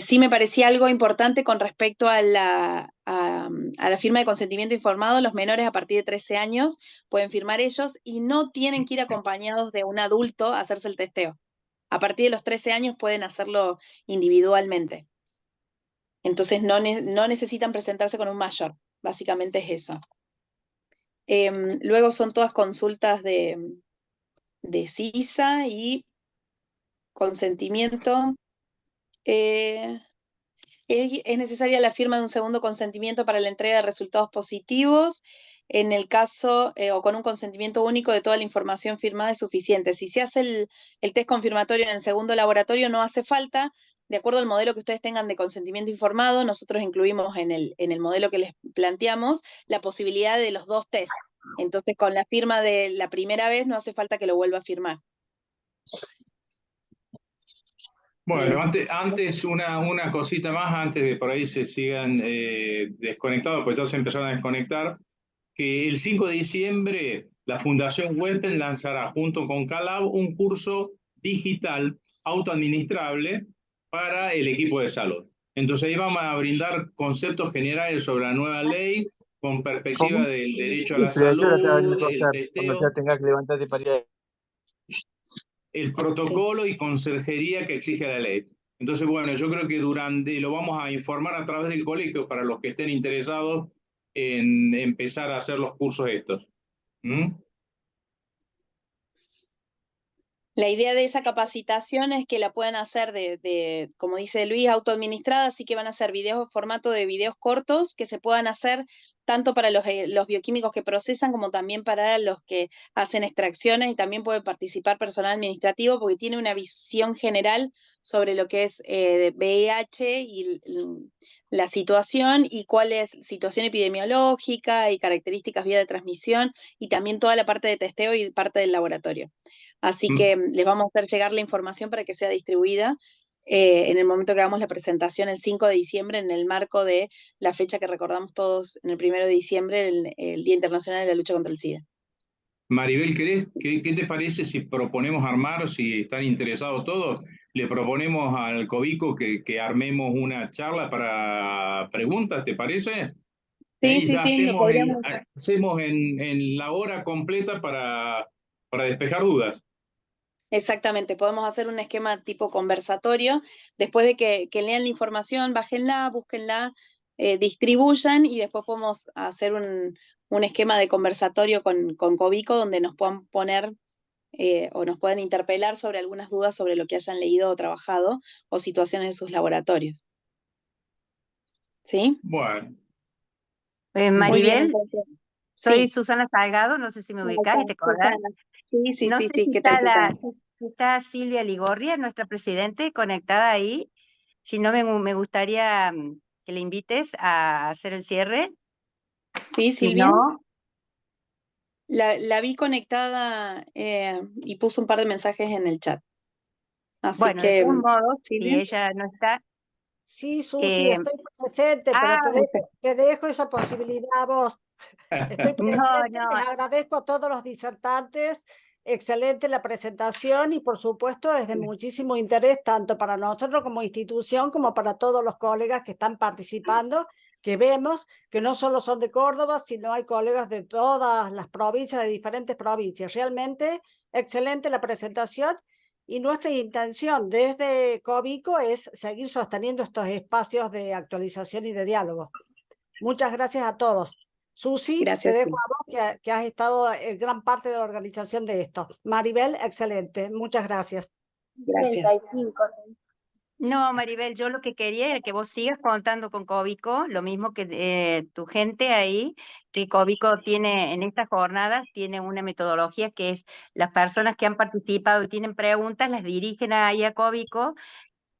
Sí me parecía algo importante con respecto a la firma de consentimiento informado. Los menores a partir de 13 años pueden firmar ellos y no tienen que ir acompañados de un adulto a hacerse el testeo. A partir de los 13 años pueden hacerlo individualmente. Entonces no necesitan presentarse con un mayor. Básicamente es eso. Luego son todas consultas de CISA y consentimiento. Es necesaria la firma de un segundo consentimiento para la entrega de resultados positivos. En el caso, o con un consentimiento único de toda la información firmada es suficiente. Si se hace el test confirmatorio en el segundo laboratorio, no hace falta. De acuerdo al modelo que ustedes tengan de consentimiento informado, nosotros incluimos en el modelo que les planteamos la posibilidad de los dos tests. Entonces, con la firma de la primera vez, no hace falta que lo vuelva a firmar. Bueno, antes una cosita más, antes de por ahí se sigan desconectados, pues ya se empezaron a desconectar, que el 5 de diciembre la Fundación Western lanzará junto con Calab un curso digital autoadministrable para el equipo de salud. Entonces ahí vamos a brindar conceptos generales sobre la nueva ley, con perspectiva del derecho a la salud, el testeo, tenga que levantarte para ir. el protocolo y conserjería que exige la ley. Entonces, bueno, yo creo que lo vamos a informar a través del colegio para los que estén interesados en empezar a hacer los cursos estos. La idea de esa capacitación es que la puedan hacer como dice Luis, autoadministrada, así que van a ser videos en formato de videos cortos que se puedan hacer tanto para los bioquímicos que procesan como también para los que hacen extracciones, y también puede participar personal administrativo porque tiene una visión general sobre lo que es VIH y la situación y cuál es situación epidemiológica y características vía de transmisión, y también toda la parte de testeo y parte del laboratorio. Así que les vamos a hacer llegar la información para que sea distribuida en el momento que hagamos la presentación el 5 de diciembre, en el marco de la fecha que recordamos todos en el 1 de diciembre, el Día Internacional de la Lucha contra el SIDA. Maribel, ¿qué te parece si proponemos armar, si están interesados todos, le proponemos al Cobico que armemos una charla para preguntas, ¿te parece? Sí, lo podríamos hacer. Hacemos en la hora completa para despejar dudas. Exactamente, podemos hacer un esquema tipo conversatorio, después de que lean la información, bájenla, búsquenla, distribuyan, y después podemos hacer un esquema de conversatorio con Cobico donde nos puedan poner o nos pueden interpelar sobre algunas dudas sobre lo que hayan leído o trabajado o situaciones de sus laboratorios. ¿Sí? Bueno. Maribel, soy Sí. Susana Salgado, no sé si me ubicás y te acordás. Sí, No sí, sé sí, si ¿qué tal? está Silvia Ligorria, nuestra presidente, conectada ahí. Si no, me gustaría que le invites a hacer el cierre. Sí, Si Silvia. no, La vi conectada y puso un par de mensajes en el chat. Así bueno, que, de algún modo, si Silvia. ella no está, Sí, Susi, estoy presente, pero te dejo esa posibilidad a vos. Estoy presente, no. les agradezco a todos los disertantes, excelente la presentación y por supuesto es de muchísimo interés tanto para nosotros como institución como para todos los colegas que están participando, que vemos que no solo son de Córdoba, sino hay colegas de todas las provincias, de diferentes provincias. Realmente excelente la presentación. Y nuestra intención desde Covico es seguir sosteniendo estos espacios de actualización y de diálogo. Muchas gracias a todos. Susi, Gracias, te dejo a vos que has estado en gran parte de la organización de esto. Maribel, excelente. Muchas gracias. Gracias. No, Maribel, yo lo que quería era que vos sigas contando con Covico, lo mismo que tu gente ahí, que Covico tiene en estas jornadas, tiene una metodología que es las personas que han participado y tienen preguntas, las dirigen ahí a Covico.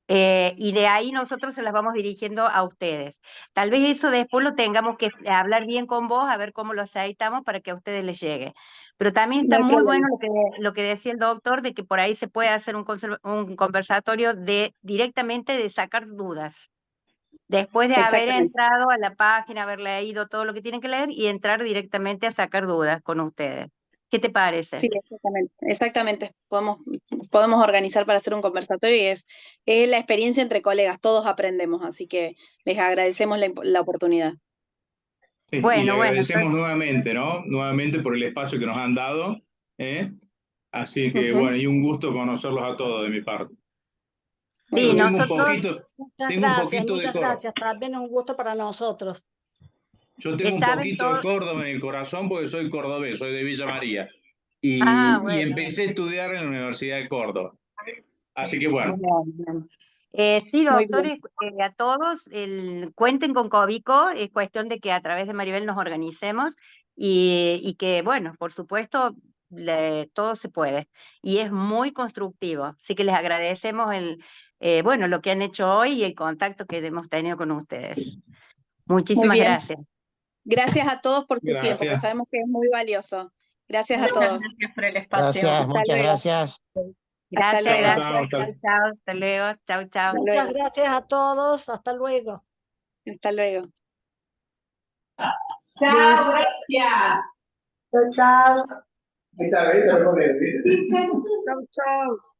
Y de ahí nosotros se las vamos dirigiendo a ustedes. Tal vez eso después lo tengamos que hablar bien con vos, a ver cómo lo aceitamos para que a ustedes les llegue. Pero también está muy bueno lo que decía el doctor, de que por ahí se puede hacer un conversatorio directamente de sacar dudas. Después de haber entrado a la página, haber leído todo lo que tienen que leer y entrar directamente a sacar dudas con ustedes. ¿Qué te parece? Sí, exactamente. Podemos organizar para hacer un conversatorio y es la experiencia entre colegas, todos aprendemos, así que les agradecemos la oportunidad. Sí, y le agradecemos nuevamente, ¿no? Nuevamente por el espacio que nos han dado, ¿eh? Así que, bueno, y un gusto conocerlos a todos de mi parte. Sí, Bueno, nosotros, muchas gracias, también es un gusto para nosotros. Yo tengo un poquito de Córdoba en el corazón porque soy cordobés, soy de Villa María. Y empecé a estudiar en la Universidad de Córdoba. Así que bueno. Sí, doctores, a todos, cuenten con Covico, es cuestión de que a través de Maribel nos organicemos y que, bueno, por supuesto, todo se puede. Y es muy constructivo. Así que les agradecemos bueno, lo que han hecho hoy y el contacto que hemos tenido con ustedes. Muchísimas gracias. Gracias a todos por su tiempo, que sabemos que es muy valioso. Gracias a todos. Gracias por el espacio. Gracias, muchas gracias. Gracias. Chao, hasta luego. Chao. Muchas gracias a todos. Hasta luego. Hasta luego. Chao, gracias. Chao. Ahí está, Chao.